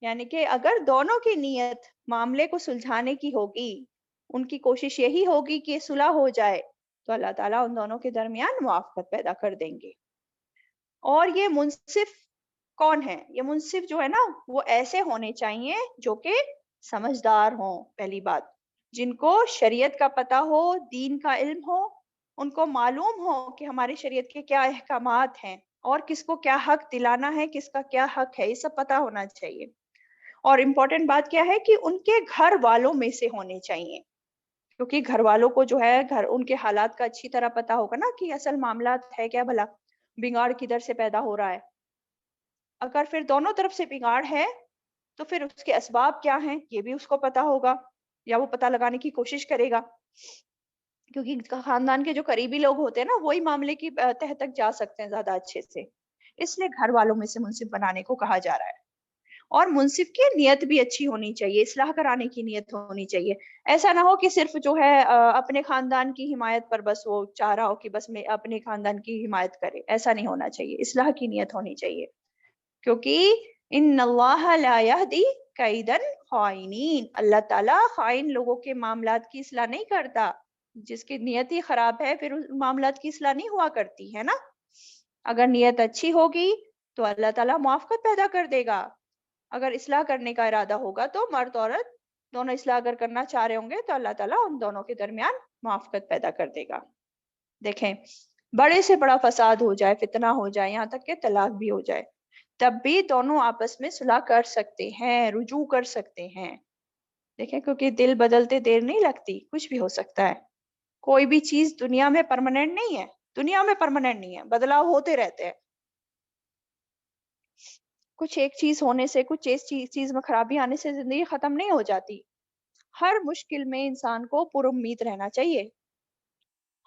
یعنی کہ اگر دونوں کی نیت معاملے کو سلجھانے کی ہوگی، ان کی کوشش یہی ہوگی کہ صلح ہو جائے، تو اللہ تعالیٰ ان دونوں کے درمیان موافقت پیدا کر دیں گے. اور یہ منصف کون ہے؟ یہ منصف جو ہے نا وہ ایسے ہونے چاہیے جو کہ سمجھدار ہوں، پہلی بات، جن کو شریعت کا پتہ ہو، دین کا علم ہو، ان کو معلوم ہو کہ ہماری شریعت کے کیا احکامات ہیں اور کس کو کیا حق دلانا ہے، کس کا کیا حق ہے، یہ سب پتہ ہونا چاہیے. اور امپورٹنٹ بات کیا ہے کہ ان کے گھر والوں میں سے ہونے چاہیے، کیونکہ گھر والوں کو جو ہے ان کے حالات کا اچھی طرح پتہ ہوگا نا کہ اصل معاملات ہے کیا، بھلا بگاڑ کدھر سے پیدا ہو رہا ہے. اگر پھر دونوں طرف سے بگاڑ ہے تو پھر اس کے اسباب کیا ہیں یہ بھی اس کو پتہ ہوگا، یا وہ پتہ لگانے کی کوشش کرے گا، کیونکہ خاندان کے جو قریبی لوگ ہوتے ہیں نا وہی معاملے کی تہ تک جا سکتے ہیں زیادہ اچھے سے. اس لیے گھر والوں میں سے منصف بنانے کو کہا جا رہا ہے. اور منصف کی نیت بھی اچھی ہونی چاہیے، اصلاح کرانے کی نیت ہونی چاہیے. ایسا نہ ہو کہ صرف جو ہے اپنے خاندان کی حمایت پر بس وہ چاہ رہا ہو کہ بس میں اپنے خاندان کی حمایت کرے. ایسا نہیں ہونا چاہیے، اصلاح کی نیت ہونی چاہیے، کیونکہ ان اللہ لا یہدی کید الخائنین، اللہ تعالیٰ خائن لوگوں کے معاملات کی اصلاح نہیں کرتا. جس کی نیت ہی خراب ہے پھر معاملات کی اصلاح نہیں ہوا کرتی ہے نا. اگر نیت اچھی ہوگی تو اللہ تعالیٰ موافقت پیدا کر دے گا. اگر اصلاح کرنے کا ارادہ ہوگا تو مرد عورت دونوں اصلاح اگر کرنا چاہ رہے ہوں گے تو اللہ تعالیٰ ان دونوں کے درمیان موافقت پیدا کر دے گا. دیکھیں بڑے سے بڑا فساد ہو جائے، فتنہ ہو جائے، یہاں تک کہ طلاق بھی ہو جائے، تب بھی دونوں آپس میں صلح کر سکتے ہیں، رجوع کر سکتے ہیں. دیکھیں کیونکہ دل بدلتے دیر نہیں لگتی، کچھ بھی ہو سکتا ہے. کوئی بھی چیز دنیا میں پرماننٹ نہیں ہے، دنیا میں پرماننٹ نہیں ہے، بدلاؤ ہوتے رہتے ہیں. کچھ ایک چیز ہونے سے، کچھ ایک چیز میں خرابی آنے سے زندگی ختم نہیں ہو جاتی. ہر مشکل میں انسان کو پر امید رہنا چاہیے،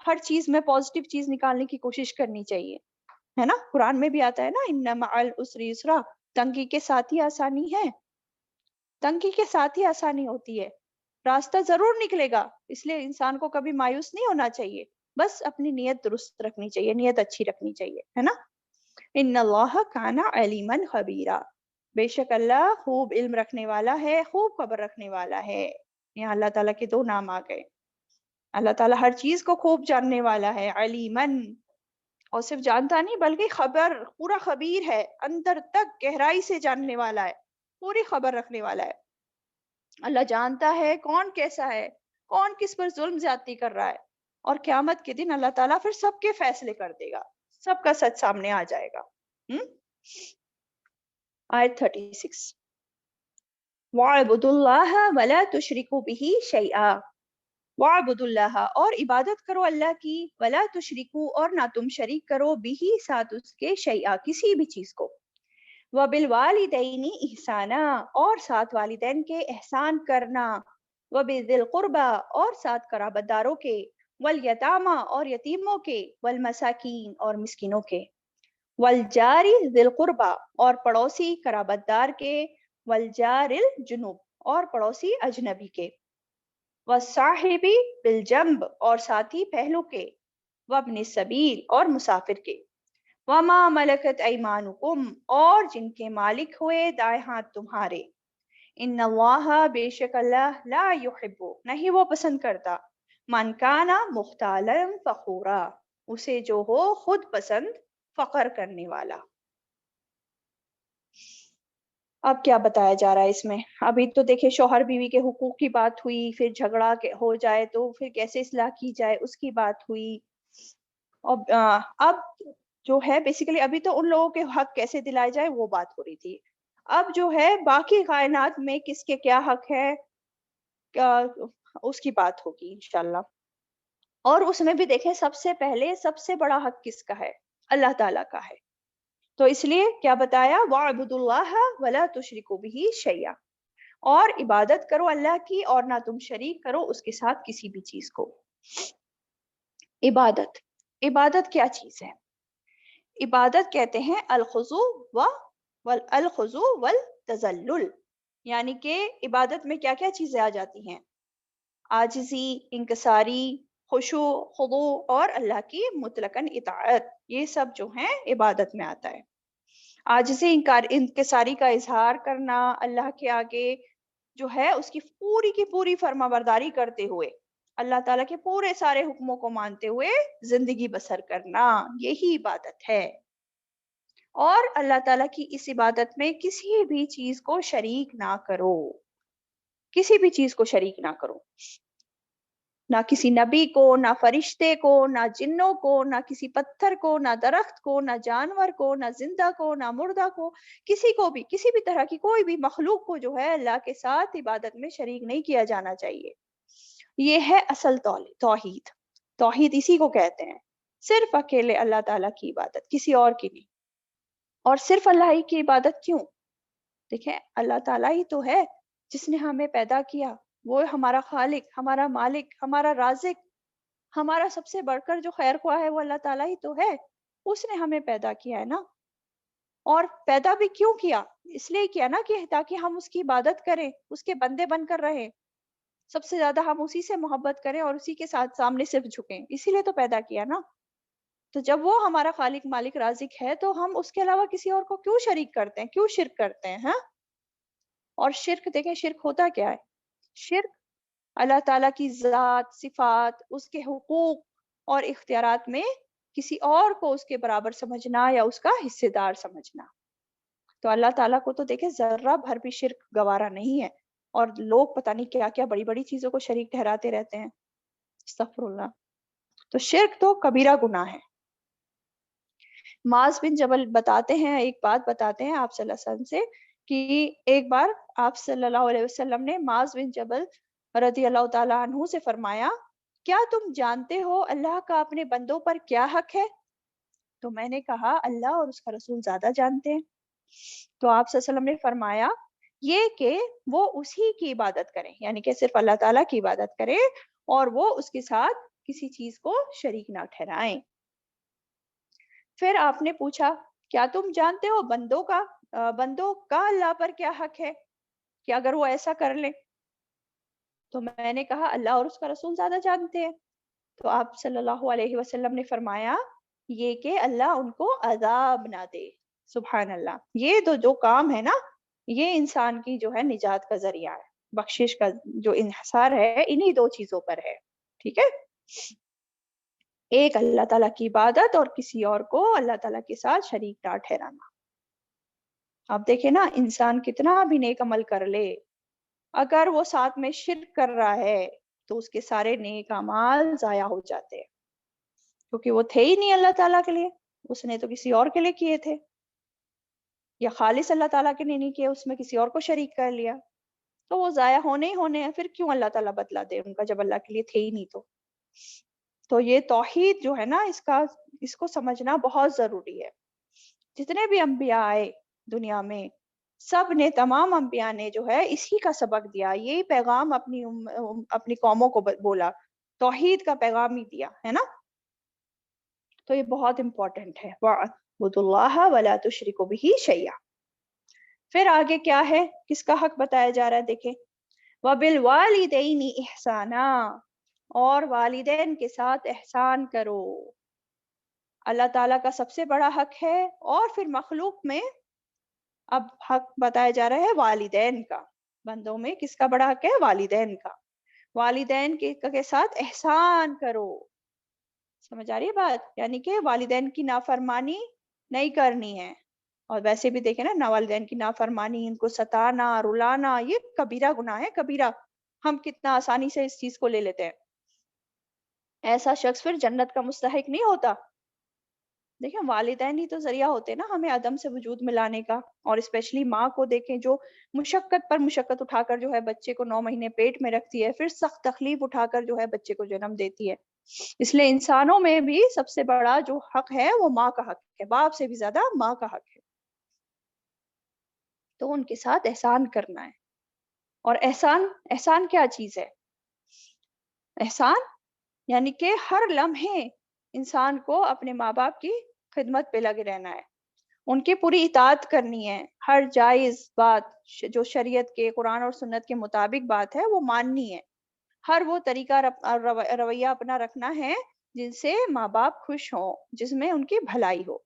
ہر چیز میں پازیٹیو چیز نکالنے کی کوشش کرنی چاہیے، ہے نا. قرآن میں بھی آتا ہے نا ان مع العسر یسرا، تنگی کے ساتھ ہی آسانی ہے، تنگی کے ساتھ ہی آسانی ہوتی ہے، راستہ ضرور نکلے گا. اس لیے انسان کو کبھی مایوس نہیں ہونا چاہیے، بس اپنی نیت درست رکھنی چاہیے، نیت اچھی رکھنی چاہیے، ہے نا. ان اللہ کان علیما خبیرا، بے شک اللہ خوب علم رکھنے والا ہے، خوب خبر رکھنے والا ہے. یہاں اللہ تعالیٰ کے دو نام آ گئے. اللہ تعالیٰ ہر چیز کو خوب جاننے والا ہے، علیمن، اور صرف جانتا نہیں بلکہ خبر، پورا خبیر ہے، اندر تک گہرائی سے جاننے والا ہے، پوری خبر رکھنے والا ہے. اللہ جانتا ہے کون کیسا ہے، کون کس پر ظلم زیادتی کر رہا ہے، اور قیامت کے دن اللہ تعالیٰ پھر سب کے فیصلے کر دے گا، سب کا سچ سامنے آ جائے گا. آیت 36 وَاعْبُدُوا اللَّهَ وَلَا تُشْرِكُوا بِهِ شَيْئًا، وَاعْبُدُوا اللَّهَ، اور عبادت کرو اللہ کی، وَلَا تُشْرِكُوا، اور نہ تم شریک کرو، بِهِ، ساتھ اس کے، شَيْئًا، کسی بھی چیز کو، وَبِالْوَالِدَيْنِ إِحْسَانًا، اور ساتھ والدین کے احسان کرنا، وَبِذِي الْقُرْبَى، اور ساتھ قرابت داروں کے، وَالْيَتَامَى، اور یتیموں کے، وَالْمَسَاكِين، اور مسکینوں کے، والجار ذی القربہ، اور پڑوسی قرابت دار کے، والجار الجنوب، اور پڑوسی اجنبی کے، والصاحب بالجنب، اور ساتھی پہلو کے، وابن السبیل، اور مسافر کے، وما ملکت ایمانکم، اور جن کے مالک ہوئے دائیں ہاتھ تمہارے، ان اللہ، بے شک اللہ، لا یحب، نہیں وہ پسند کرتا، من کانا مختالا فخورا، اسے جو ہو خود پسند، فخر کرنے والا. اب کیا بتایا جا رہا ہے اس میں؟ ابھی تو دیکھیں شوہر بیوی کے حقوق کی بات ہوئی، پھر جھگڑا ہو جائے تو پھر کیسے اصلاح کی جائے اس کی بات ہوئی. اب جو ہے بیسیکلی ابھی تو ان لوگوں کے حق کیسے دلائے جائے وہ بات ہو رہی تھی. اب جو ہے باقی کائنات میں کس کے کیا حق ہے اس کی بات ہوگی انشاءاللہ. اور اس میں بھی دیکھیں سب سے پہلے سب سے بڑا حق کس کا ہے؟ اللہ تعالیٰ کا ہے. تو اس لیے کیا بتایا؟ وَاعْبُدُوا اللَّهَ وَلَا تُشْرِكُوا بِهِ شَيْئًا، اور عبادت کرو اللہ کی اور نہ تم شریک کرو اس کے ساتھ کسی بھی چیز کو. عبادت عبادت کیا چیز ہے؟ عبادت کہتے ہیں الخضوع والتذلل، یعنی کہ عبادت میں کیا کیا چیزیں آ جاتی ہیں؟ عاجزی، انکساری، خشوع، خضوع اور اللہ کی مطلقاً اطاعت، یہ سب جو ہیں عبادت میں آتا ہے۔ عاجزی، انکساری کا اظہار کرنا، اللہ کے آگے جو ہے اس کی پوری فرما برداری کرتے ہوئے، اللہ تعالیٰ کے پورے سارے حکموں کو مانتے ہوئے زندگی بسر کرنا، یہی عبادت ہے۔ اور اللہ تعالیٰ کی اس عبادت میں کسی بھی چیز کو شریک نہ کرو، کسی بھی چیز کو شریک نہ کرو، نہ کسی نبی کو، نہ فرشتے کو، نہ جنوں کو، نہ کسی پتھر کو، نہ درخت کو، نہ جانور کو، نہ زندہ کو، نہ مردہ کو، کسی کو بھی، کسی بھی طرح کی کوئی بھی مخلوق کو جو ہے اللہ کے ساتھ عبادت میں شریک نہیں کیا جانا چاہیے۔ یہ ہے اصل توحید۔ توحید اسی کو کہتے ہیں، صرف اکیلے اللہ تعالیٰ کی عبادت، کسی اور کی نہیں۔ اور صرف اللہ ہی کی عبادت کیوں؟ دیکھیں، اللہ تعالیٰ ہی تو ہے جس نے ہمیں پیدا کیا، وہ ہمارا خالق، ہمارا مالک، ہمارا رازق، ہمارا سب سے بڑھ کر جو خیر خواہ ہے وہ اللہ تعالیٰ ہی تو ہے، اس نے ہمیں پیدا کیا ہے نا۔ اور پیدا بھی کیوں کیا؟ اس لیے کیا نا کہ تاکہ ہم اس کی عبادت کریں، اس کے بندے بن کر رہیں، سب سے زیادہ ہم اسی سے محبت کریں اور اسی کے ساتھ سامنے صرف جھکیں، اسی لیے تو پیدا کیا نا۔ تو جب وہ ہمارا خالق مالک رازق ہے تو ہم اس کے علاوہ کسی اور کو کیوں شریک کرتے ہیں، کیوں شرک کرتے ہیں؟ ہاں، اور شرک، دیکھیں شرک ہوتا کیا ہے؟ شرک اللہ تعالیٰ کی ذات، صفات، اس کے حقوق اور اختیارات میں کسی اور کو اس کے برابر سمجھنا یا اس کا حصے دار سمجھنا۔ تو اللہ تعالیٰ کو تو دیکھیں ذرہ بھر بھی شرک گوارا نہیں ہے، اور لوگ پتہ نہیں کیا کیا بڑی بڑی چیزوں کو شریک ٹھہراتے رہتے ہیں، استغفر اللہ۔ تو شرک تو کبیرہ گناہ ہے۔ معاذ بن جبل بتاتے ہیں، ایک بات بتاتے ہیں آپ صلی اللہ علیہ وسلم سے، کہ ایک بار آپ صلی اللہ علیہ وسلم نے معاذ بن جبل رضی اللہ تعالیٰ عنہ سے فرمایا، کیا تم جانتے ہو اللہ کا اپنے بندوں پر کیا حق ہے؟ تو میں نے کہا اللہ اور اس کا رسول زیادہ جانتے ہیں۔ تو آپ صلی اللہ علیہ وسلم نے فرمایا یہ کہ وہ اسی کی عبادت کریں، یعنی کہ صرف اللہ تعالیٰ کی عبادت کریں اور وہ اس کے ساتھ کسی چیز کو شریک نہ ٹھہرائیں۔ پھر آپ نے پوچھا کیا تم جانتے ہو بندوں کا اللہ پر کیا حق ہے کہ اگر وہ ایسا کر لیں؟ تو میں نے کہا اللہ اور اس کا رسول زیادہ جانتے ہیں۔ تو آپ صلی اللہ علیہ وسلم نے فرمایا یہ کہ اللہ ان کو عذاب نہ دے۔ سبحان اللہ، یہ جو کام ہے نا، یہ انسان کی جو ہے نجات کا ذریعہ ہے، بخشش کا جو انحصار ہے انہی دو چیزوں پر ہے، ٹھیک ہے؟ ایک اللہ تعالیٰ کی عبادت اور کسی اور کو اللہ تعالیٰ کے ساتھ شریک نہ ٹھہرانا۔ آپ دیکھیں نا، انسان کتنا بھی نیک عمل کر لے، اگر وہ ساتھ میں شرک کر رہا ہے تو اس کے سارے نیک اعمال ضائع ہو جاتے ہیں، کیونکہ وہ تھے ہی نہیں اللہ تعالیٰ کے لیے، اس نے تو کسی اور کے لیے کیے تھے، یا خالص اللہ تعالیٰ کے لیے نہیں کیے، اس میں کسی اور کو شریک کر لیا، تو وہ ضائع ہونے ہی ہونے ہیں، پھر کیوں اللہ تعالیٰ بدلہ دے ان کا جب اللہ کے لیے تھے ہی نہیں تو یہ توحید جو ہے نا، اس کو سمجھنا بہت ضروری ہے۔ جتنے بھی انبیاء آئے دنیا میں، سب نے، تمام انبیاء نے جو ہے اسی کا سبق دیا، یہی پیغام اپنی قوموں کو بولا، توحید کا پیغام ہی دیا ہے نا۔ تو یہ بہت امپورٹنٹ ہے، وَاعْبُدُوا اللَّهَ وَلَا تُشْرِكُوا بِهِ شَيْئًا۔ پھر آگے کیا ہے، کس کا حق بتایا جا رہا ہے؟ دیکھیں، وَبِالْوَالِدَيْنِ إِحْسَانًا، اور والدین کے ساتھ احسان کرو۔ اللہ تعالیٰ کا سب سے بڑا حق ہے، اور پھر مخلوق میں اب حق بتایا جا رہا ہے والدین کا۔ بندوں میں کس کا بڑا حق ہے؟ والدین کا۔ والدین کے ساتھ احسان کرو۔ سمجھ آ رہی ہے بات؟ یعنی کہ والدین کی نافرمانی نہیں کرنی ہے، اور ویسے بھی دیکھیں نا، والدین کی نافرمانی، ان کو ستانا، رلانا، یہ کبیرہ گناہ ہے، کبیرہ۔ ہم کتنا آسانی سے اس چیز کو لے لیتے ہیں۔ ایسا شخص پھر جنت کا مستحق نہیں ہوتا۔ دیکھیں، والدین ہی تو ذریعہ ہوتے ہیں نا ہمیں عدم سے وجود میں لانے کا، اور اسپیشلی ماں کو دیکھیں جو مشقت پر مشقت اٹھا کر جو ہے بچے کو 9 مہینے پیٹ میں رکھتی ہے، پھر سخت تکلیف اٹھا کر جو ہے بچے کو جنم دیتی ہے۔ اس لیے انسانوں میں بھی سب سے بڑا جو حق ہے وہ ماں کا حق ہے، باپ سے بھی زیادہ ماں کا حق ہے۔ تو ان کے ساتھ احسان کرنا ہے۔ اور احسان کیا چیز ہے؟ احسان یعنی کہ ہر لمحے انسان کو اپنے ماں باپ کی خدمت پہ لگے رہنا ہے، ان کی پوری اطاعت کرنی ہے، ہر جائز بات جو شریعت کے قرآن اور سنت کے مطابق بات ہے وہ ماننی ہے، ہر وہ طریقہ رویہ اپنا رکھنا ہے جن سے ماں باپ خوش ہوں، جس میں ان کی بھلائی ہو،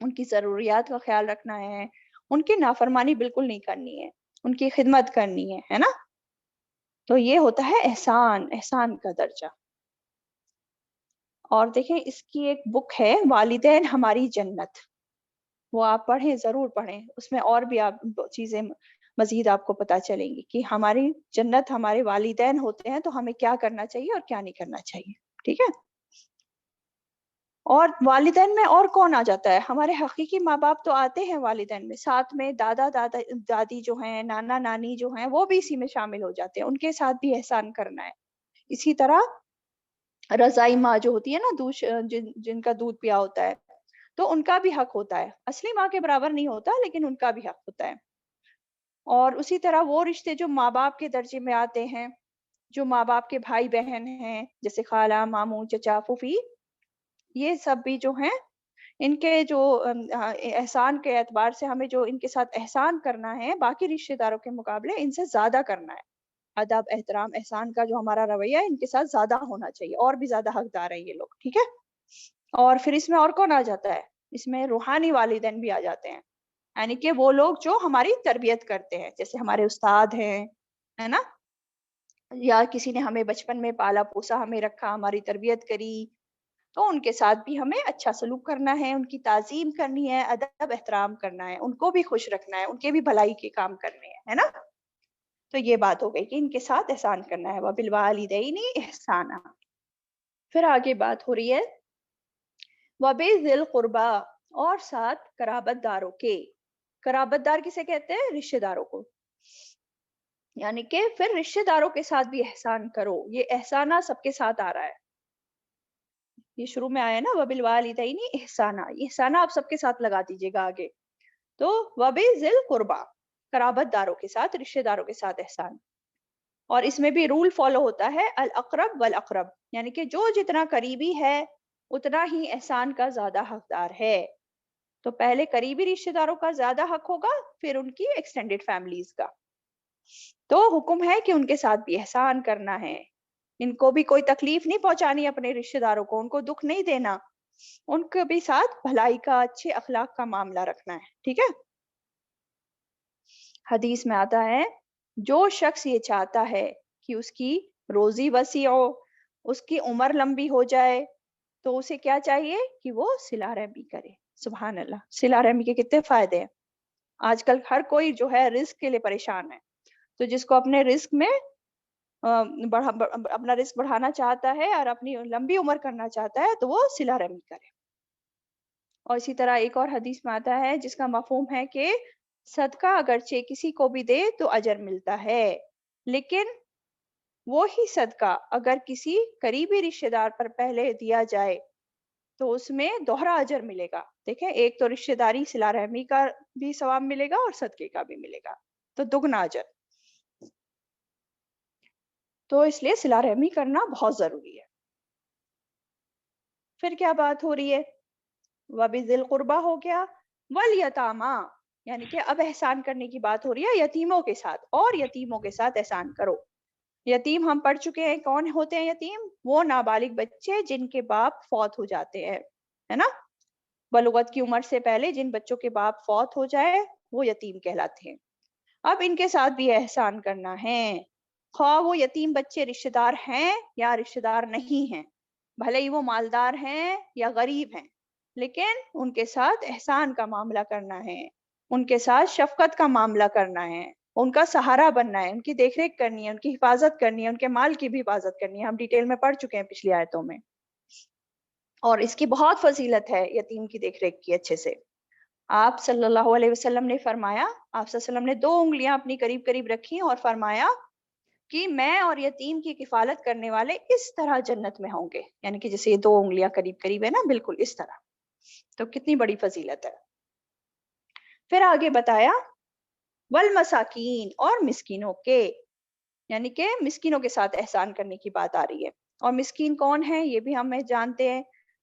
ان کی ضروریات کا خیال رکھنا ہے، ان کی نافرمانی بالکل نہیں کرنی ہے، ان کی خدمت کرنی ہے نا؟ تو یہ ہوتا ہے احسان، احسان کا درجہ۔ اور دیکھیں اس کی ایک بک ہے والدین ہماری جنت، وہ آپ پڑھیں، ضرور پڑھیں، اس میں اور بھی آپ چیزیں مزید آپ کو پتہ چلیں گی کہ ہماری جنت ہمارے والدین ہوتے ہیں تو ہمیں کیا کرنا چاہیے اور کیا نہیں کرنا چاہیے، ٹھیک ہے؟ اور والدین میں اور کون آ جاتا ہے؟ ہمارے حقیقی ماں باپ تو آتے ہیں والدین میں، ساتھ میں دادا دادی جو ہیں، نانا نانی جو ہیں، وہ بھی اسی میں شامل ہو جاتے ہیں، ان کے ساتھ بھی احسان کرنا ہے۔ اسی طرح رضائی ماں جو ہوتی ہے نا، جن کا دودھ پیا ہوتا ہے، تو ان کا بھی حق ہوتا ہے، اصلی ماں کے برابر نہیں ہوتا لیکن ان کا بھی حق ہوتا ہے۔ اور اسی طرح وہ رشتے جو ماں باپ کے درجے میں آتے ہیں، جو ماں باپ کے بھائی بہن ہیں، جیسے خالہ، ماموں، چچا، پھوپھی، یہ سب بھی جو ہیں، ان کے جو احسان کے اعتبار سے ہمیں جو ان کے ساتھ احسان کرنا ہے باقی رشتے داروں کے مقابلے ان سے زیادہ کرنا ہے۔ ادب، احترام، احسان کا جو ہمارا رویہ ہے ان کے ساتھ زیادہ ہونا چاہیے، اور بھی زیادہ حقدار ہیں یہ لوگ، ٹھیک ہے؟ اور پھر اس میں اور کون آ جاتا ہے؟ اس میں روحانی والدین بھی آ جاتے ہیں، یعنی کہ وہ لوگ جو ہماری تربیت کرتے ہیں، جیسے ہمارے استاد ہیں، ہے نا؟ یا کسی نے ہمیں بچپن میں پالا پوسا، ہمیں رکھا، ہماری تربیت کری، تو ان کے ساتھ بھی ہمیں اچھا سلوک کرنا ہے، ان کی تعظیم کرنی ہے، ادب احترام کرنا ہے، ان کو بھی خوش رکھنا ہے، ان کے بھی بھلائی کے کام کرنے ہیں، ہے نا؟ تو یہ بات ہو گئی کہ ان کے ساتھ احسان کرنا ہے، وَبِالْوَالِدَيْنِ إِحْسَانًا۔ پھر آگے بات ہو رہی ہے وَبِذِي الْقُرْبَى، اور ساتھ قرابت داروں کے۔ قرابت دار کسے کہتے ہیں؟ رشتہ داروں کو، یعنی کہ پھر رشتہ داروں کے ساتھ بھی احسان کرو۔ یہ احسانہ سب کے ساتھ آ رہا ہے، یہ شروع میں آیا نا وَبِالْوَالِدَيْنِ إِحْسَانًا، یہ احسانہ آپ سب کے ساتھ لگا دیجیے گا آگے۔ تو وَبِذِي الْقُرْبَى، قرابت داروں کے ساتھ، رشتہ داروں کے ساتھ احسان۔ اور اس میں بھی رول فالو ہوتا ہے الاقرب والاقرب، یعنی کہ جو جتنا قریبی ہے اتنا ہی احسان کا زیادہ حقدار ہے۔ تو پہلے قریبی رشتہ داروں کا زیادہ حق ہوگا، پھر ان کی ایکسٹینڈڈ فیملیز کا۔ تو حکم ہے کہ ان کے ساتھ بھی احسان کرنا ہے، ان کو بھی کوئی تکلیف نہیں پہنچانی، اپنے رشتہ داروں کو ان کو دکھ نہیں دینا، ان کے بھی ساتھ بھلائی کا، اچھے اخلاق کا معاملہ رکھنا ہے، ٹھیک ہے؟ حدیث میں آتا ہے جو شخص یہ چاہتا ہے کہ اس کی روزی وسیع ہو، اس کی عمر لمبی ہو جائے، تو اسے کیا چاہیے کہ وہ صلہ رحمی کرے۔ سبحان اللہ، صلہ رحمی کے کتنے فائدے ہیں! آج کل ہر کوئی جو ہے رزق کے لیے پریشان ہے، تو جس کو اپنے رزق میں اپنا رزق بڑھانا چاہتا ہے اور اپنی لمبی عمر کرنا چاہتا ہے تو وہ صلہ رحمی کرے۔ اور اسی طرح ایک اور حدیث میں آتا ہے جس کا مفہوم ہے کہ صدقہ اگرچہ کسی کو بھی دے تو اجر ملتا ہے، لیکن وہی صدقہ اگر کسی قریبی رشتہ دار پر پہلے دیا جائے تو اس میں دوہرا اجر ملے گا۔ دیکھیں، ایک تو رشتہ داری صلہ رحمی کا بھی ثواب ملے گا اور صدقے کا بھی ملے گا، تو دگنا اجر۔ تو اس لیے صلہ رحمی کرنا بہت ضروری ہے۔ پھر کیا بات ہو رہی ہے؟ وَبِذِي الْقُرْبَى ہو گیا، وَالْيَتَامَى، یعنی کہ اب احسان کرنے کی بات ہو رہی ہے یتیموں کے ساتھ، اور یتیموں کے ساتھ احسان کرو۔ یتیم ہم پڑھ چکے ہیں، کون ہوتے ہیں یتیم؟ وہ نابالغ بچے جن کے باپ فوت ہو جاتے ہیں، ہے نا؟ بلوغت کی عمر سے پہلے جن بچوں کے باپ فوت ہو جائے وہ یتیم کہلاتے ہیں۔ اب ان کے ساتھ بھی احسان کرنا ہے، خواہ وہ یتیم بچے رشتہ دار ہیں یا رشتہ دار نہیں ہیں، بھلے ہی وہ مالدار ہیں یا غریب ہیں، لیکن ان کے ساتھ احسان کا معاملہ کرنا ہے، ان کے ساتھ شفقت کا معاملہ کرنا ہے، ان کا سہارا بننا ہے، ان کی دیکھ ریکھ کرنی ہے، ان کی حفاظت کرنی ہے، ان کے مال کی بھی حفاظت کرنی ہے۔ ہم ڈیٹیل میں پڑھ چکے ہیں پچھلی آیتوں میں، اور اس کی بہت فضیلت ہے یتیم کی دیکھ ریکھ کی اچھے سے۔ آپ صلی اللہ علیہ وسلم نے فرمایا، آپ صلی اللہ علیہ وسلم نے 2 انگلیاں اپنی قریب قریب رکھی اور فرمایا کہ میں اور یتیم کی کفالت کرنے والے اس طرح جنت میں ہوں گے، یعنی کہ جیسے یہ 2 انگلیاں قریب قریب ہے نا، بالکل اس طرح۔ تو کتنی بڑی فضیلت ہے۔ پھر آگے بتایا والمساکین، اور مسکینوں کے، یعنی کہ مسکینوں کے ساتھ احسان کرنے کی بات آ رہی ہے۔ اور مسکین کون ہے یہ بھی ہمیں جانتے ہیں،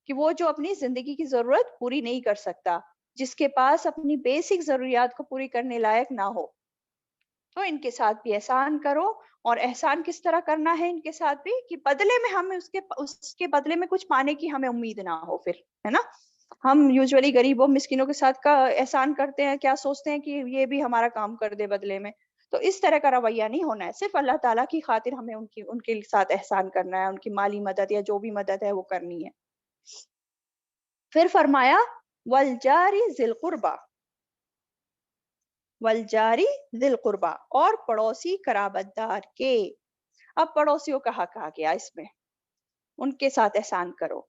کہ وہ جو اپنی زندگی کی ضرورت پوری نہیں کر سکتا، جس کے پاس اپنی بیسک ضروریات کو پوری کرنے لائق نہ ہو، تو ان کے ساتھ بھی احسان کرو۔ اور احسان کس طرح کرنا ہے ان کے ساتھ بھی، کہ بدلے میں ہمیں اس کے بدلے میں کچھ پانے کی ہمیں امید نہ ہو پھر، ہے نا۔ ہم یوزولی غریبوں مسکینوں کے ساتھ کا احسان کرتے ہیں، کیا سوچتے ہیں کہ یہ بھی ہمارا کام کر دے بدلے میں، تو اس طرح کا رویہ نہیں ہونا ہے۔ صرف اللہ تعالیٰ کی خاطر ہمیں ان کے ساتھ احسان کرنا ہے، ان کی مالی مدد یا جو بھی مدد ہے وہ کرنی ہے۔ پھر فرمایا والجاری ذی القربہ، والجاری ذی القربہ، اور پڑوسی قرابت دار کے۔ اب پڑوسیوں کا حق آ گیا اس میں، ان کے ساتھ احسان کرو۔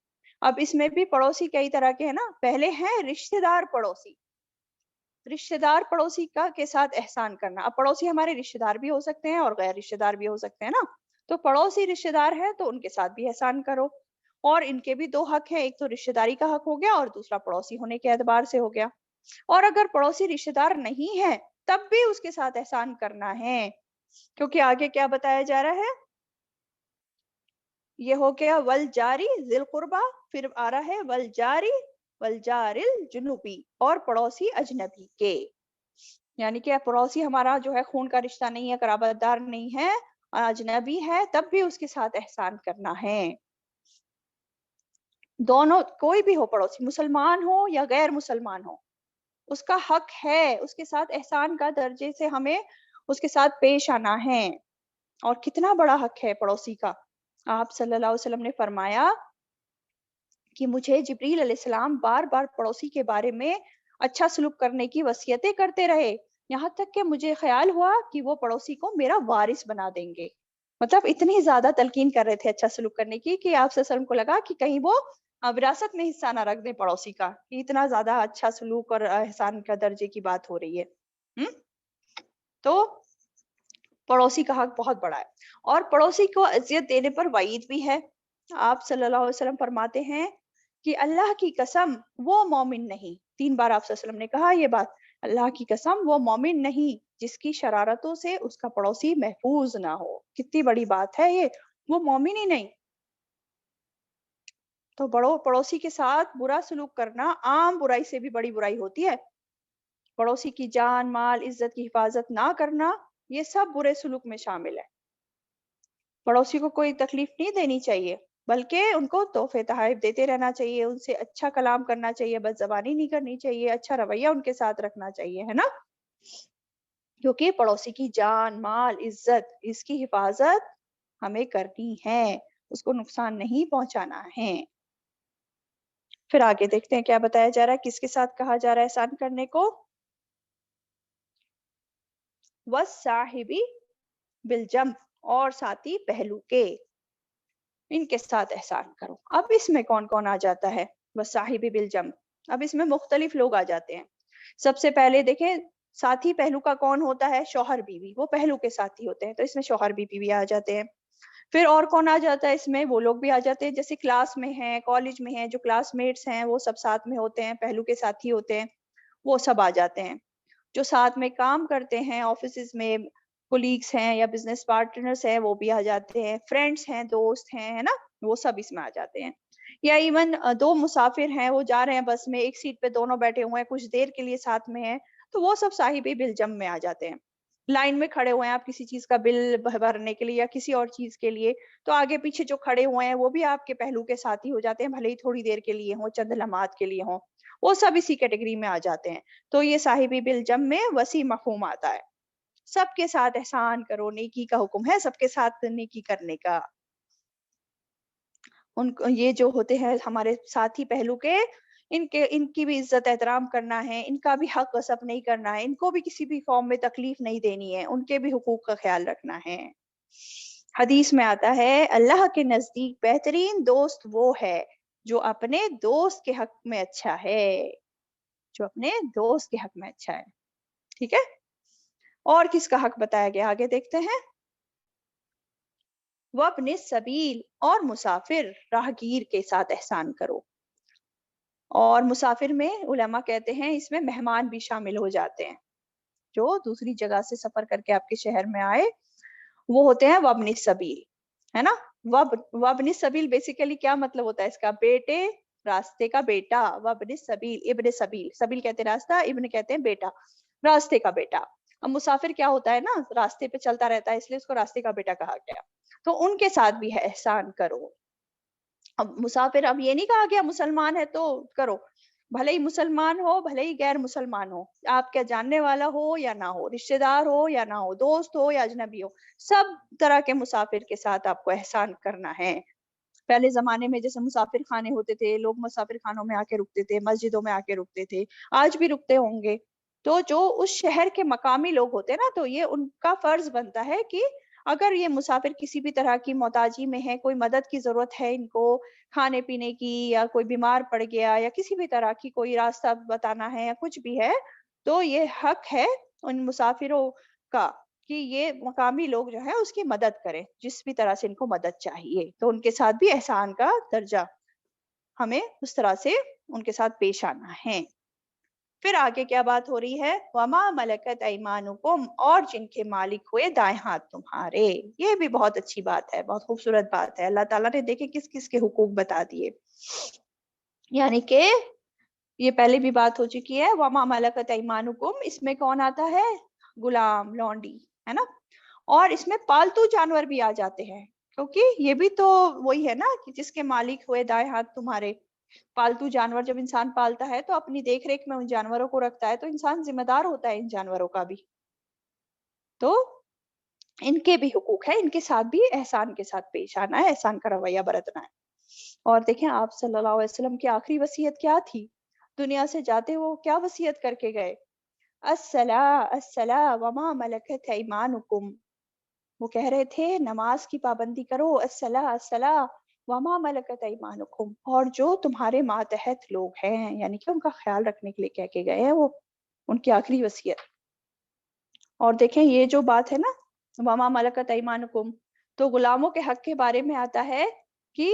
اب اس میں بھی پڑوسی کئی طرح کے ہیں نا، پہلے ہیں رشتہ دار پڑوسی، رشتہ دار پڑوسی کا کے ساتھ احسان کرنا۔ اب پڑوسی ہمارے رشتہ دار بھی ہو سکتے ہیں اور غیر رشتہ دار بھی ہو سکتے ہیں نا، تو پڑوسی رشتہ دار ہے تو ان کے ساتھ بھی احسان کرو۔ اور ان کے بھی دو حق ہیں، ایک تو رشتہ داری کا حق ہو گیا اور دوسرا پڑوسی ہونے کے اعتبار سے ہو گیا۔ اور اگر پڑوسی رشتہ دار نہیں ہے تب بھی اس کے ساتھ احسان کرنا ہے، کیونکہ آگے کیا بتایا جا رہا ہے، یہ ہو گیا والجاری ذی القربہ، پھر آ رہا ہے والجاری والجار الجنوبی، اور پڑوسی اجنبی کے، یعنی کہ پڑوسی ہمارا جو ہے خون کا رشتہ نہیں ہے، قرابت دار نہیں ہے، اجنبی ہے، تب بھی اس کے ساتھ احسان کرنا ہے۔ دونوں کوئی بھی ہو پڑوسی، مسلمان ہو یا غیر مسلمان ہو، اس کا حق ہے اس کے ساتھ احسان کا درجے سے ہمیں اس کے ساتھ پیش آنا ہے۔ اور کتنا بڑا حق ہے پڑوسی کا، آپ صلی اللہ علیہ وسلم نے فرمایا کہ مجھے جبریل علیہ السلام بار بار پڑوسی کے بارے میں اچھا سلوک کرنے کی وصیتیں کرتے رہے، یہاں تک کہ مجھے خیال ہوا کہ وہ پڑوسی کو میرا وارث بنا دیں گے۔ مطلب اتنی زیادہ تلقین کر رہے تھے اچھا سلوک کرنے کی کہ آپ صلی اللہ علیہ وسلم کو لگا کہ کہیں وہ وراثت میں حصہ نہ رکھ دیں پڑوسی کا، کہ اتنا زیادہ اچھا سلوک اور احسان کا درجے کی بات ہو رہی ہے۔ تو پڑوسی کا حق بہت بڑا ہے، اور پڑوسی کو اذیت دینے پر وعید بھی ہے۔ آپ صلی اللہ علیہ وسلم فرماتے ہیں کہ اللہ کی قسم وہ مومن نہیں، 3 بار آپ صلی اللہ علیہ وسلم نے کہا یہ بات، اللہ کی قسم وہ مومن نہیں جس کی شرارتوں سے اس کا پڑوسی محفوظ نہ ہو۔ کتنی بڑی بات ہے یہ، وہ مومن ہی نہیں۔ تو پڑوسی کے ساتھ برا سلوک کرنا عام برائی سے بھی بڑی برائی ہوتی ہے۔ پڑوسی کی جان مال عزت کی حفاظت نہ کرنا، یہ سب برے سلوک میں شامل ہے۔ پڑوسی کو کوئی تکلیف نہیں دینی چاہیے، بلکہ ان کو تحفے تحائف دیتے رہنا چاہیے، ان سے اچھا کلام کرنا چاہیے، بد زبانی نہیں کرنی چاہیے، اچھا رویہ ان کے ساتھ رکھنا چاہیے، ہے نا۔ کیونکہ پڑوسی کی جان مال عزت اس کی حفاظت ہمیں کرنی ہے، اس کو نقصان نہیں پہنچانا ہے۔ پھر آگے دیکھتے ہیں کیا بتایا جا رہا ہے، کس کے ساتھ کہا جا رہا ہے احسان کرنے کو، وَالصَّاحِبِ بِالْجَنْبِ، اور ساتھی پہلو کے، ان کے ساتھ احسان کرو۔ اب اس میں کون کون آ جاتا ہے، وَالصَّاحِبِ بِالْجَنْبِ، اب اس میں مختلف لوگ آ جاتے ہیں۔ سب سے پہلے دیکھیں ساتھی پہلو کا کون ہوتا ہے، شوہر بیوی، وہ پہلو کے ساتھی ہوتے ہیں، تو اس میں شوہر بیوی بھی آ جاتے ہیں۔ پھر اور کون آ جاتا ہے اس میں، وہ لوگ بھی آ جاتے ہیں جیسے کلاس میں ہیں، کالج میں ہیں، جو کلاس میٹس ہیں وہ سب ساتھ میں ہوتے ہیں، پہلو کے ساتھی ہوتے ہیں، وہ سب آ جاتے ہیں۔ جو ساتھ میں کام کرتے ہیں آفیسز میں، کولیگس ہیں یا بزنس پارٹنرز ہیں، وہ بھی آ جاتے ہیں، فرینڈس ہیں، دوست ہیں، ہے نا، وہ سب اس میں آ جاتے ہیں۔ یا ایون 2 مسافر ہیں، وہ جا رہے ہیں بس میں، ایک سیٹ پہ دونوں بیٹھے ہوئے ہیں، کچھ دیر کے لیے ساتھ میں ہیں، تو وہ سب صاحب بالجنب میں آ جاتے ہیں۔ لائن میں کھڑے ہوئے ہیں آپ کسی چیز کا بل بھرنے کے لیے یا کسی اور چیز کے لیے، تو آگے پیچھے جو کھڑے ہوئے ہیں وہ بھی آپ کے پہلو کے ساتھی ہو جاتے ہیں، بھلے ہی تھوڑی دیر کے لیے ہوں، چند لمحات کے لیے ہوں، وہ سب اسی کیٹیگری میں آ جاتے ہیں۔ تو یہ صاحبی بالجنب میں وسیع مفہوم آتا ہے، سب کے ساتھ احسان کرو، نیکی کا حکم ہے سب کے ساتھ نیکی کرنے کا۔ یہ جو ہوتے ہیں ہمارے ساتھی پہلو کے، ان کی بھی عزت احترام کرنا ہے، ان کا بھی حق غصب نہیں کرنا ہے، ان کو بھی کسی بھی فارم میں تکلیف نہیں دینی ہے، ان کے بھی حقوق کا خیال رکھنا ہے۔ حدیث میں آتا ہے اللہ کے نزدیک بہترین دوست وہ ہے جو اپنے دوست کے حق میں اچھا ہے، جو اپنے دوست کے حق میں اچھا ہے، ٹھیک ہے۔ اور کس کا حق بتایا گیا، آگے دیکھتے ہیں، وَابْنِ السَّبِیلِ، اور مسافر راہگیر کے ساتھ احسان کرو۔ اور مسافر میں علماء کہتے ہیں اس میں مہمان بھی شامل ہو جاتے ہیں، جو دوسری جگہ سے سفر کر کے آپ کے شہر میں آئے، وہ ہوتے ہیں وابن السبیل، ہے نا۔ وابن السبیل بیسیکلی کیا مطلب ہوتا ہے اس کا، بیٹے راستے کا بیٹا، وابن سبیل، ابن سبیل، سبیل کہتے ہیں راستہ، ابن کہتے ہیں بیٹا، راستے کا بیٹا. اب مسافر کیا ہوتا ہے نا، راستے پہ چلتا رہتا ہے، اس لیے اس کو راستے کا بیٹا کہا گیا. تو ان کے ساتھ بھی ہے احسان کرو. اب مسافر، اب یہ نہیں کہا گیا مسلمان ہے تو کرو، بھلے ہی مسلمان ہو بھلے ہی غیر مسلمان ہو، آپ کا جاننے والا ہو یا نہ ہو، رشتہ دار ہو یا نہ ہو، دوست ہو یا اجنبی ہو، سب طرح کے مسافر کے ساتھ آپ کو احسان کرنا ہے. پہلے زمانے میں جیسے مسافر خانے ہوتے تھے، لوگ مسافر خانوں میں آ کے رکتے تھے، مسجدوں میں آ کے رکتے تھے، آج بھی رکتے ہوں گے. تو جو اس شہر کے مقامی لوگ ہوتے ہیں نا، تو یہ ان کا فرض بنتا ہے کہ اگر یہ مسافر کسی بھی طرح کی محتاجی میں ہے، کوئی مدد کی ضرورت ہے ان کو کھانے پینے کی، یا کوئی بیمار پڑ گیا، یا کسی بھی طرح کی کوئی راستہ بتانا ہے یا کچھ بھی ہے، تو یہ حق ہے ان مسافروں کا کہ یہ مقامی لوگ جو ہے اس کی مدد کریں، جس بھی طرح سے ان کو مدد چاہیے. تو ان کے ساتھ بھی احسان کا درجہ ہمیں اس طرح سے ان کے ساتھ پیش آنا ہے. پھر آگے کیا بات ہو رہی ہے، وما ملکت ایمانکم، اور جن کے مالک ہوئے دائیں ہاتھ تمہارے. یہ بھی بہت اچھی بات ہے، بہت خوبصورت بات ہے. اللہ تعالیٰ نے دیکھے کس کس کے حقوق بتا دیے. یعنی کہ یہ پہلے بھی بات ہو چکی ہے، وما ملکت ایمانکم، اس میں کون آتا ہے؟ غلام، لونڈی، ہے نا. اور اس میں پالتو جانور بھی آ جاتے ہیں، کیونکہ یہ بھی تو وہی ہے نا کہ جس کے مالک ہوئے دائیں ہاتھ تمہارے. پالتو جانور جب انسان پالتا ہے تو اپنی دیکھ ریکھ میں ان جانوروں کو رکھتا ہے، تو انسان ذمہ دار ہوتا ہے ان جانوروں کا بھی. تو ان کے بھی حقوق ہے، ان کے ساتھ بھی احسان کے ساتھ پیش آنا ہے، احسان کا رویہ برتنا ہے. اور دیکھیں آپ صلی اللہ علیہ وسلم کی آخری وصیت کیا تھی؟ دنیا سے جاتے وہ کیا وصیت کر کے گئے؟ الصلاۃ وما ملکت ایمانکم. وہ کہہ رہے تھے نماز کی پابندی کرو، الصلاۃ وما ملکت ایمانکم، اور جو تمہارے ماتحت لوگ ہیں، یعنی کہ ان کا خیال رکھنے کے لیے کہہ کے گئے ہیں، وہ ان کی آخری وصیت. اور دیکھیں یہ جو بات ہے نا وما ملکت ایمانکم، تو غلاموں کے حق کے بارے میں آتا ہے کہ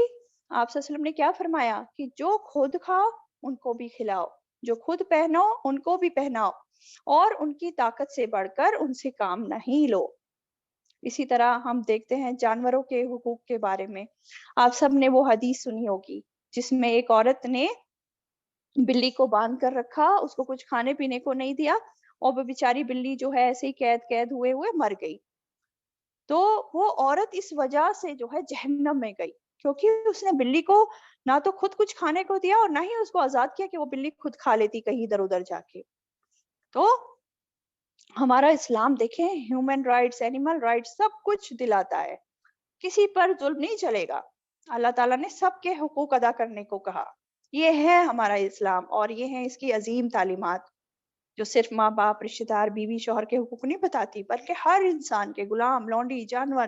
آپ صلی اللہ علیہ وسلم نے کیا فرمایا کہ جو خود کھاؤ ان کو بھی کھلاؤ، جو خود پہنو ان کو بھی پہناؤ، اور ان کی طاقت سے بڑھ کر ان سے کام نہیں لو. اسی طرح ہم دیکھتے ہیں جانوروں کے حقوق کے بارے میں. آپ سب نے وہ حدیث سنی ہوگی جس میں ایک عورت نے بلی کو باندھ کر رکھا، اس کو کچھ کھانے پینے کو نہیں دیا، اور وہ بیچاری بلی جو ہے ایسے ہی قید ہوئے مر گئی. تو وہ عورت اس وجہ سے جو ہے جہنم میں گئی، کیونکہ اس نے بلی کو نہ تو خود کچھ کھانے کو دیا اور نہ ہی اس کو آزاد کیا کہ وہ بلی خود کھا لیتی کہیں ادھر ادھر جا کے. تو ہمارا اسلام دیکھیں ہیومن رائٹس، اینیمل رائٹس، سب کچھ دلاتا ہے، کسی پر ظلم نہیں چلے گا. اللہ تعالیٰ نے سب کے حقوق ادا کرنے کو کہا. یہ ہے ہمارا اسلام، اور یہ ہیں اس کی عظیم تعلیمات، جو صرف ماں باپ، رشتہ دار، بیوی، شوہر کے حقوق نہیں بتاتی، بلکہ ہر انسان کے، غلام، لونڈی، جانور،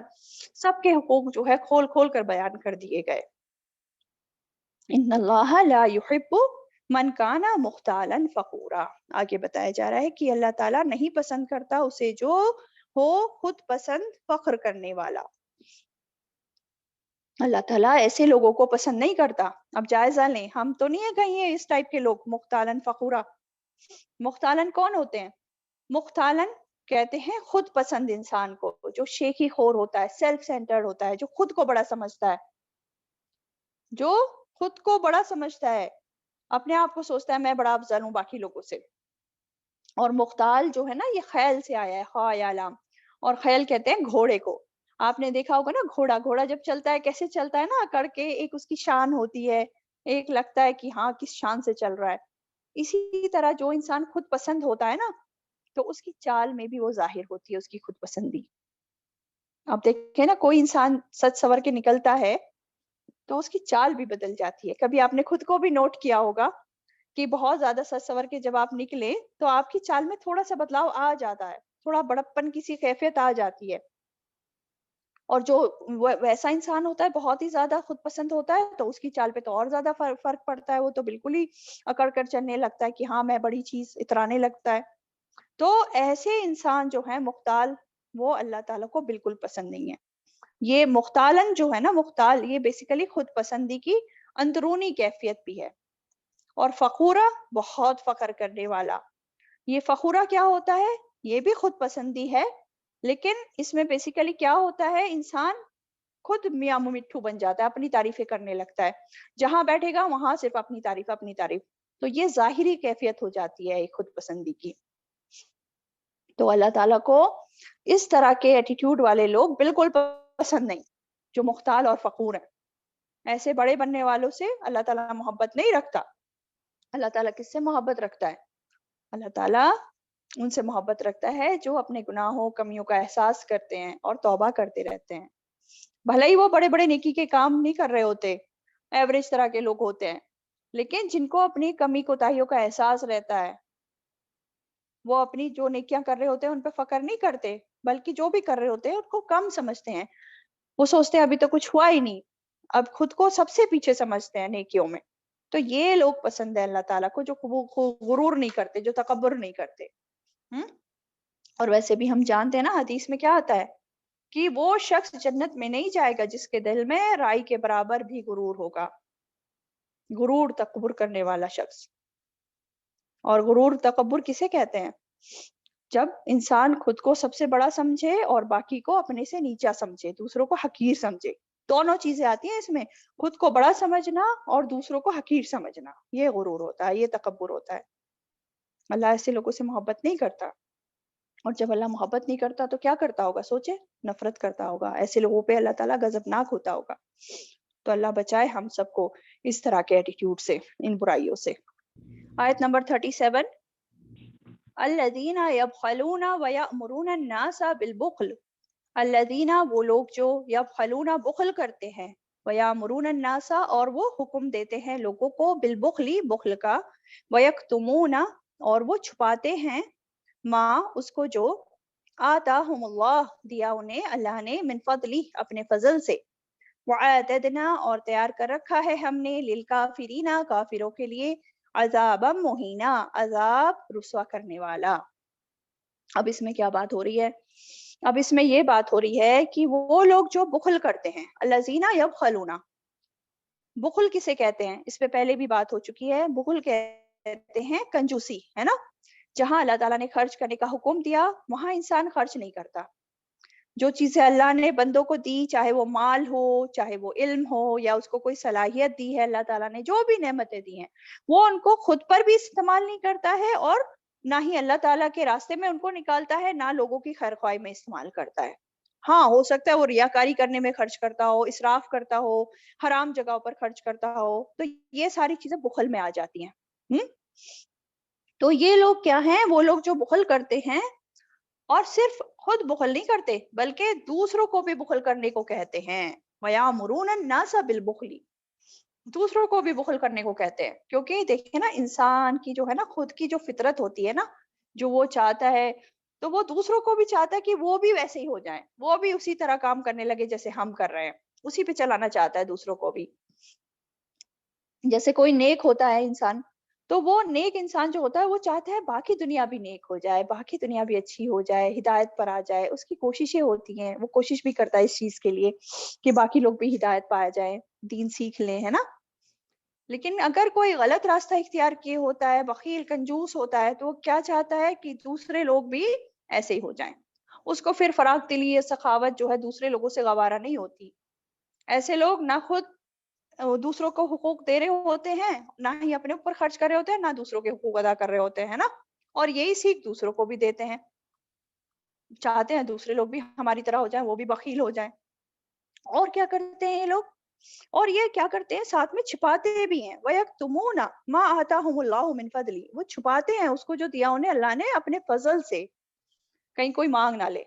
سب کے حقوق جو ہے کھول کھول کر بیان کر دیے گئے. ان اللہ لا يحب من کان مختالا فخورا. آگے بتایا جا رہا ہے کہ اللہ تعالیٰ نہیں پسند کرتا اسے جو ہو خود پسند، فخر کرنے والا. اللہ تعالیٰ ایسے لوگوں کو پسند نہیں کرتا. اب جائزہ لیں، ہم تو نہیں ہے کہیں اس ٹائپ کے لوگ مختالن فخورا. مختالن کون ہوتے ہیں؟ مختالن کہتے ہیں خود پسند انسان کو، جو شیخی خور ہوتا ہے، سیلف سینٹرڈ ہوتا ہے، جو خود کو بڑا سمجھتا ہے، جو خود کو بڑا سمجھتا ہے، اپنے آپ کو سوچتا ہے میں بڑا افضل ہوں باقی لوگوں سے. اور مختال جو ہے نا یہ خیل سے آیا ہے، خواہ یا لام، اور خیل کہتے ہیں گھوڑے کو. آپ نے دیکھا ہوگا نا گھوڑا جب چلتا ہے کیسے چلتا ہے نا، اکڑ کے، ایک اس کی شان ہوتی ہے، ایک لگتا ہے کہ ہاں کس شان سے چل رہا ہے. اسی طرح جو انسان خود پسند ہوتا ہے نا، تو اس کی چال میں بھی وہ ظاہر ہوتی ہے اس کی خود پسندی. آپ دیکھیں نا کوئی انسان سج سور کے نکلتا ہے تو اس کی چال بھی بدل جاتی ہے. کبھی آپ نے خود کو بھی نوٹ کیا ہوگا کہ بہت زیادہ سج سور کے جب آپ نکلے تو آپ کی چال میں تھوڑا سا بدلاؤ آ جاتا ہے، تھوڑا بڑپن کی سی کیفیت آ جاتی ہے. اور جو ویسا انسان ہوتا ہے بہت ہی زیادہ خود پسند ہوتا ہے تو اس کی چال پہ تو اور زیادہ فرق پڑتا ہے، وہ تو بالکل ہی اکڑ کر چلنے لگتا ہے کہ ہاں میں بڑی چیز، اترانے لگتا ہے. تو ایسے انسان جو ہے مختال، وہ اللہ تعالیٰ کو بالکل پسند نہیں ہے. یہ مختالن جو ہے نا، مختال یہ بیسیکلی خود پسندی کی اندرونی کیفیت بھی ہے. اور فخورہ بہت فخر کرنے والا. یہ فخورہ کیا ہوتا ہے؟ یہ بھی خود پسندی ہے، لیکن اس میں بیسیکلی کیا ہوتا ہے، انسان خود میاں مٹھو بن جاتا ہے، اپنی تعریفیں کرنے لگتا ہے، جہاں بیٹھے گا وہاں صرف اپنی تعریف اپنی تعریف. تو یہ ظاہری کیفیت ہو جاتی ہے ایک خود پسندی کی. تو اللہ تعالیٰ کو اس طرح کے ایٹیٹیوڈ والے لوگ بالکل پسند نہیں، جو مختال اور فخور ہیں. ایسے بڑے بننے والوں سے اللہ تعالیٰ محبت نہیں رکھتا. اللہ تعالیٰ کس سے محبت رکھتا ہے؟ اللہ تعالیٰ ان سے محبت رکھتا ہے جو اپنے گناہوں کمیوں کا احساس کرتے ہیں اور توبہ کرتے رہتے ہیں. بھلے ہی وہ بڑے بڑے نیکی کے کام نہیں کر رہے ہوتے، ایوریج طرح کے لوگ ہوتے ہیں، لیکن جن کو اپنی کمی کوتاہیوں کا احساس رہتا ہے، وہ اپنی جو نیکیاں کر رہے ہوتے ہیں ان پہ فخر نہیں کرتے، بلکہ جو بھی کر رہے ہوتے ہیں ان کو کم سمجھتے ہیں. وہ سوچتے ہیں ابھی تو کچھ ہوا ہی نہیں، اب خود کو سب سے پیچھے سمجھتے ہیں نیکیوں میں. تو یہ لوگ پسند ہے اللہ تعالیٰ کو جو غرور نہیں کرتے، جو تکبر نہیں کرتے. اور ویسے بھی ہم جانتے ہیں نا حدیث میں کیا آتا ہے کہ وہ شخص جنت میں نہیں جائے گا جس کے دل میں رائی کے برابر بھی غرور ہوگا. غرور تکبر کرنے والا شخص. اور غرور تکبر کسے کہتے ہیں؟ جب انسان خود کو سب سے بڑا سمجھے اور باقی کو اپنے سے نیچا سمجھے، دوسروں کو حقیر سمجھے. دونوں چیزیں آتی ہیں اس میں، خود کو بڑا سمجھنا اور دوسروں کو حقیر سمجھنا. یہ غرور ہوتا ہے، یہ تکبر ہوتا ہے. اللہ ایسے لوگوں سے محبت نہیں کرتا. اور جب اللہ محبت نہیں کرتا تو کیا کرتا ہوگا؟ سوچے، نفرت کرتا ہوگا. ایسے لوگوں پہ اللہ تعالیٰ غضبناک ہوتا ہوگا. تو اللہ بچائے ہم سب کو اس طرح کے ایٹیٹیوڈ سے، ان برائیوں سے. آیت نمبر 37، الذین یبخلون ویأمرون الناس بالبخل. الذین وہ لوگ جو یبخلون بخل کرتے ہیں، ویأمرون الناس اور وہ حکم دیتے ہیں لوگوں کو، بالبخل بخل کا، ویکتمون اور وہ چھپاتے ہیں، ماں اس کو جو آتاہم اللہ دیا انہیں اللہ نے، من فضلی اپنے فضل سے، وَأَعْتَدْنَا اور تیار کر رکھا ہے ہم نے، للکافرین کافروں کے لیے، عذابا مہینا عذاب رسوا کرنے والا. اب اس میں کیا بات ہو رہی ہے؟ اب اس میں یہ بات ہو رہی ہے کہ وہ لوگ جو بخل کرتے ہیں، الذین یبخلون. بخل کسے کہتے ہیں؟ اس پہ پہلے بھی بات ہو چکی ہے. بخل کہتے ہیں کنجوسی، ہے نا. جہاں اللہ تعالیٰ نے خرچ کرنے کا حکم دیا وہاں انسان خرچ نہیں کرتا. جو چیزیں اللہ نے بندوں کو دی، چاہے وہ مال ہو، چاہے وہ علم ہو، یا اس کو کوئی صلاحیت دی ہے اللہ تعالیٰ نے، جو بھی نعمتیں دی ہیں، وہ ان کو خود پر بھی استعمال نہیں کرتا ہے، اور نہ ہی اللہ تعالیٰ کے راستے میں ان کو نکالتا ہے، نہ لوگوں کی خیر خواہی میں استعمال کرتا ہے. ہاں ہو سکتا ہے وہ ریاکاری کرنے میں خرچ کرتا ہو، اسراف کرتا ہو، حرام جگہوں پر خرچ کرتا ہو، تو یہ ساری چیزیں بخل میں آ جاتی ہیں. تو یہ لوگ کیا ہیں؟ وہ لوگ جو بخل کرتے ہیں، اور صرف خود بخل نہیں کرتے بلکہ دوسروں کو بھی بخل کرنے کو کہتے ہیں. وَيَأْمُرُونَ النَّاسَ بِالْبُخْلِ دوسروں کو بھی بخل کرنے کو کہتے ہیں. کیونکہ دیکھیں نا، انسان کی جو ہے نا خود کی جو فطرت ہوتی ہے نا، جو وہ چاہتا ہے، تو وہ دوسروں کو بھی چاہتا ہے کہ وہ بھی ویسے ہی ہو جائیں، وہ بھی اسی طرح کام کرنے لگے جیسے ہم کر رہے ہیں، اسی پہ چلانا چاہتا ہے دوسروں کو بھی. جیسے کوئی نیک ہوتا ہے انسان، تو وہ نیک انسان جو ہوتا ہے وہ چاہتا ہے باقی دنیا بھی نیک ہو جائے، باقی دنیا بھی اچھی ہو جائے، ہدایت پر آ جائے. اس کی کوششیں ہوتی ہیں، وہ کوشش بھی کرتا ہے اس چیز کے لیے کہ باقی لوگ بھی ہدایت پایا جائے، دین سیکھ لیں، ہے نا. لیکن اگر کوئی غلط راستہ اختیار کیے ہوتا ہے، بخیل کنجوس ہوتا ہے، تو وہ کیا چاہتا ہے کہ دوسرے لوگ بھی ایسے ہی ہو جائیں. اس کو پھر فراغ دلی یا سخاوت جو ہے دوسرے لوگوں سے گوارا نہیں ہوتی. ایسے لوگ نہ خود دوسروں کو حقوق دے رہے ہوتے ہیں، نہ ہی اپنے اوپر خرچ کر رہے ہوتے ہیں، نہ دوسروں کے حقوق ادا کر رہے ہوتے ہیں نا. اور یہی سیکھ دوسروں کو بھی دیتے ہیں. چاہتے ہیں دوسرے لوگ بھی ہماری طرح ہو جائیں، وہ بھی بخیل ہو جائیں. اور کیا کرتے ہیں یہ لوگ؟ اور یہ کیا کرتے ہیں؟ ساتھ میں چھپاتے بھی ہیں. وَيَكْتُمُونَ مَا آتَاهُمُ اللَّهُ مِنْ فَضْلِهِ وہ چھپاتے ہیں اس کو جو دیا انہیں اللہ نے اپنے فضل سے، کہیں کوئی مانگ نہ لے.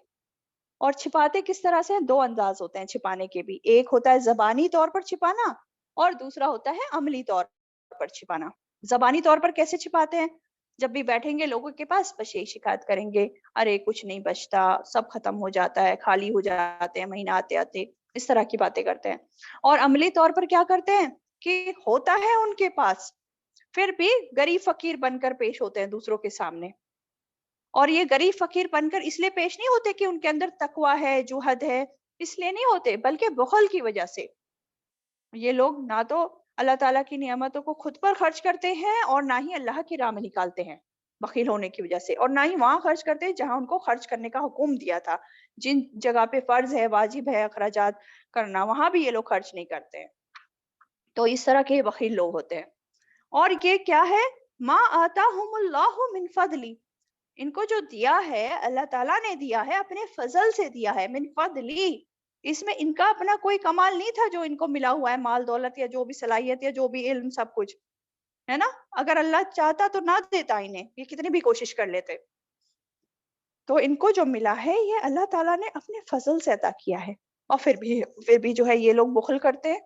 اور چھپاتے کس طرح سے؟ دو انداز ہوتے ہیں چھپانے کے بھی. ایک ہوتا ہے زبانی طور پر چھپانا، اور دوسرا ہوتا ہے عملی طور پر چھپانا. زبانی طور پر کیسے چھپاتے ہیں؟ جب بھی بیٹھیں گے لوگوں کے پاس بس یہی شکایت کریں گے، ارے کچھ نہیں بچتا، سب ختم ہو جاتا ہے، خالی ہو جاتے ہیں مہینہ آتے آتے، اس طرح کی باتیں کرتے ہیں. اور عملی طور پر کیا کرتے ہیں کہ ہوتا ہے ان کے پاس، پھر بھی غریب فقیر بن کر پیش ہوتے ہیں دوسروں کے سامنے. اور یہ غریب فقیر بن کر اس لیے پیش نہیں ہوتے کہ ان کے اندر تقویٰ ہے، جوہد ہے، اس لیے نہیں ہوتے، بلکہ بخل کی وجہ سے. یہ لوگ نہ تو اللہ تعالیٰ کی نعمتوں کو خود پر خرچ کرتے ہیں اور نہ ہی اللہ کی راہ میں نکالتے ہیں. بخیل ہونے کی وجہ سے، اور نہ ہی وہاں خرچ کرتے جہاں ان کو خرچ کرنے کا حکم دیا تھا. جن جگہ پہ فرض ہے، واجب ہے اخراجات کرنا، وہاں بھی یہ لوگ خرچ نہیں کرتے ہیں. تو اس طرح کے بخیل لوگ ہوتے ہیں. اور یہ کیا ہے؟ ما آتاہم اللہ من فضلی، ان کو جو دیا ہے اللہ تعالیٰ نے دیا ہے، اپنے فضل سے دیا ہے. من فضلی، اس میں ان کا اپنا کوئی کمال نہیں تھا جو ان کو ملا ہوا ہے، مال دولت یا جو بھی صلاحیت یا جو بھی علم، سب کچھ ہے نا. اگر اللہ چاہتا تو نہ دیتا انہیں، یہ کتنی بھی کوشش کر لیتے. تو ان کو جو ملا ہے یہ اللہ تعالیٰ نے اپنے فضل سے عطا کیا ہے. اور پھر بھی جو ہے یہ لوگ بخل کرتے ہیں.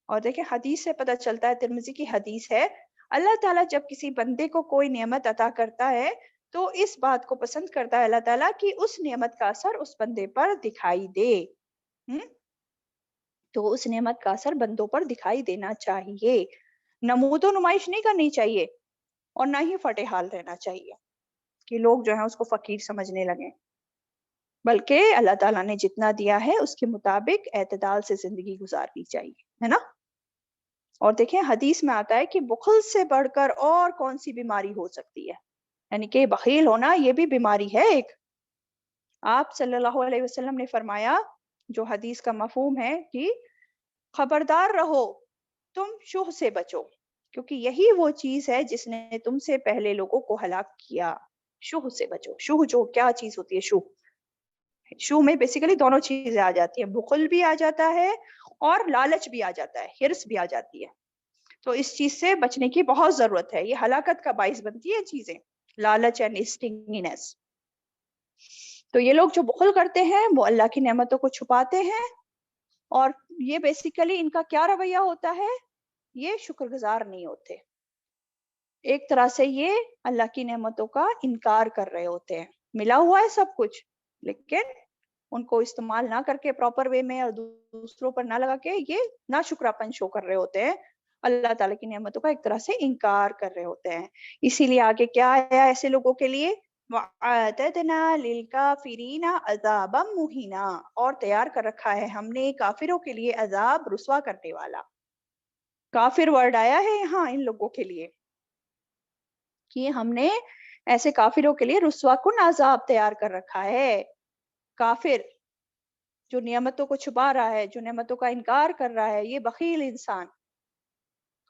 اور دیکھیں حدیث سے پتہ چلتا ہے، ترمذی کی حدیث ہے، اللہ تعالیٰ جب کسی بندے کو کوئی نعمت عطا کرتا ہے تو اس بات کو پسند کرتا ہے اللہ تعالیٰ کہ اس نعمت کا اثر اس بندے پر دکھائی دے. تو اس نعمت کا اثر بندوں پر دکھائی دینا چاہیے. نمود و نمائش نہیں کرنی چاہیے، اور نہ ہی فٹے حال رہنا چاہیے کہ لوگ جو ہیں اس کو فقیر سمجھنے لگیں. بلکہ اللہ تعالیٰ نے جتنا دیا ہے اس کے مطابق اعتدال سے زندگی گزارنی چاہیے، ہے نا. اور دیکھیں حدیث میں آتا ہے کہ بخل سے بڑھ کر اور کون سی بیماری ہو سکتی ہے، یعنی کہ بخیل ہونا یہ بھی بیماری ہے ایک. آپ صلی اللہ علیہ وسلم نے فرمایا، جو حدیث کا مفہوم ہے کہ خبردار رہو، تم شح سے بچو، کیونکہ یہی وہ چیز ہے جس نے تم سے پہلے لوگوں کو ہلاک کیا. شح سے بچو. شح جو کیا چیز ہوتی ہے؟ شو میں بیسیکلی دونوں چیزیں آ جاتی ہیں، بخل بھی آ جاتا ہے اور لالچ بھی آ جاتا ہے، ہرس بھی آ جاتی ہے. تو اس چیز سے بچنے کی بہت ضرورت ہے، یہ ہلاکت کا باعث بنتی ہے چیزیں، لالچ اینڈ اسٹنگینس. تو یہ لوگ جو بخل کرتے ہیں وہ اللہ کی نعمتوں کو چھپاتے ہیں، اور یہ بیسیکلی ان کا کیا رویہ ہوتا ہے؟ یہ شکر گزار نہیں ہوتے. ایک طرح سے یہ اللہ کی نعمتوں کا انکار کر رہے ہوتے ہیں. ملا ہوا ہے سب کچھ، لیکن ان کو استعمال نہ کر کے پراپر وے میں اور دوسروں پر نہ لگا کے یہ نہ شکراپن شو کر رہے ہوتے ہیں، اللہ تعالیٰ کی نعمتوں کا ایک طرح سے انکار کر رہے ہوتے ہیں. اسی لیے آگے کیا آیا ایسے لوگوں کے لیے؟ وَأَعْتَدْنَا لِلْكَافِرِينَ عَذَابًا مُهِينًا، اور تیار کر رکھا ہے ہم نے کافروں کے لیے عذاب رسوا کرنے والا. کافر ورڈ آیا ہے یہاں ان لوگوں کے لیے کہ ہم نے ایسے کافروں کے لیے رسوا کن عذاب تیار کر رکھا ہے. کافر جو نعمتوں کو چھپا رہا ہے، جو نعمتوں کا انکار کر رہا ہے، یہ بخیل انسان.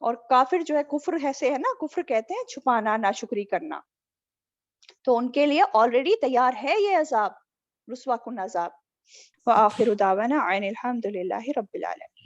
اور کافر جو ہے کفر ایسے ہے نا، کفر کہتے ہیں چھپانا، ناشکری کرنا. تو ان کے لیے آلریڈی تیار ہے یہ عذاب، رسوا کن عذاب. وآخر دعوانا ان الحمد للہ رب العالمین.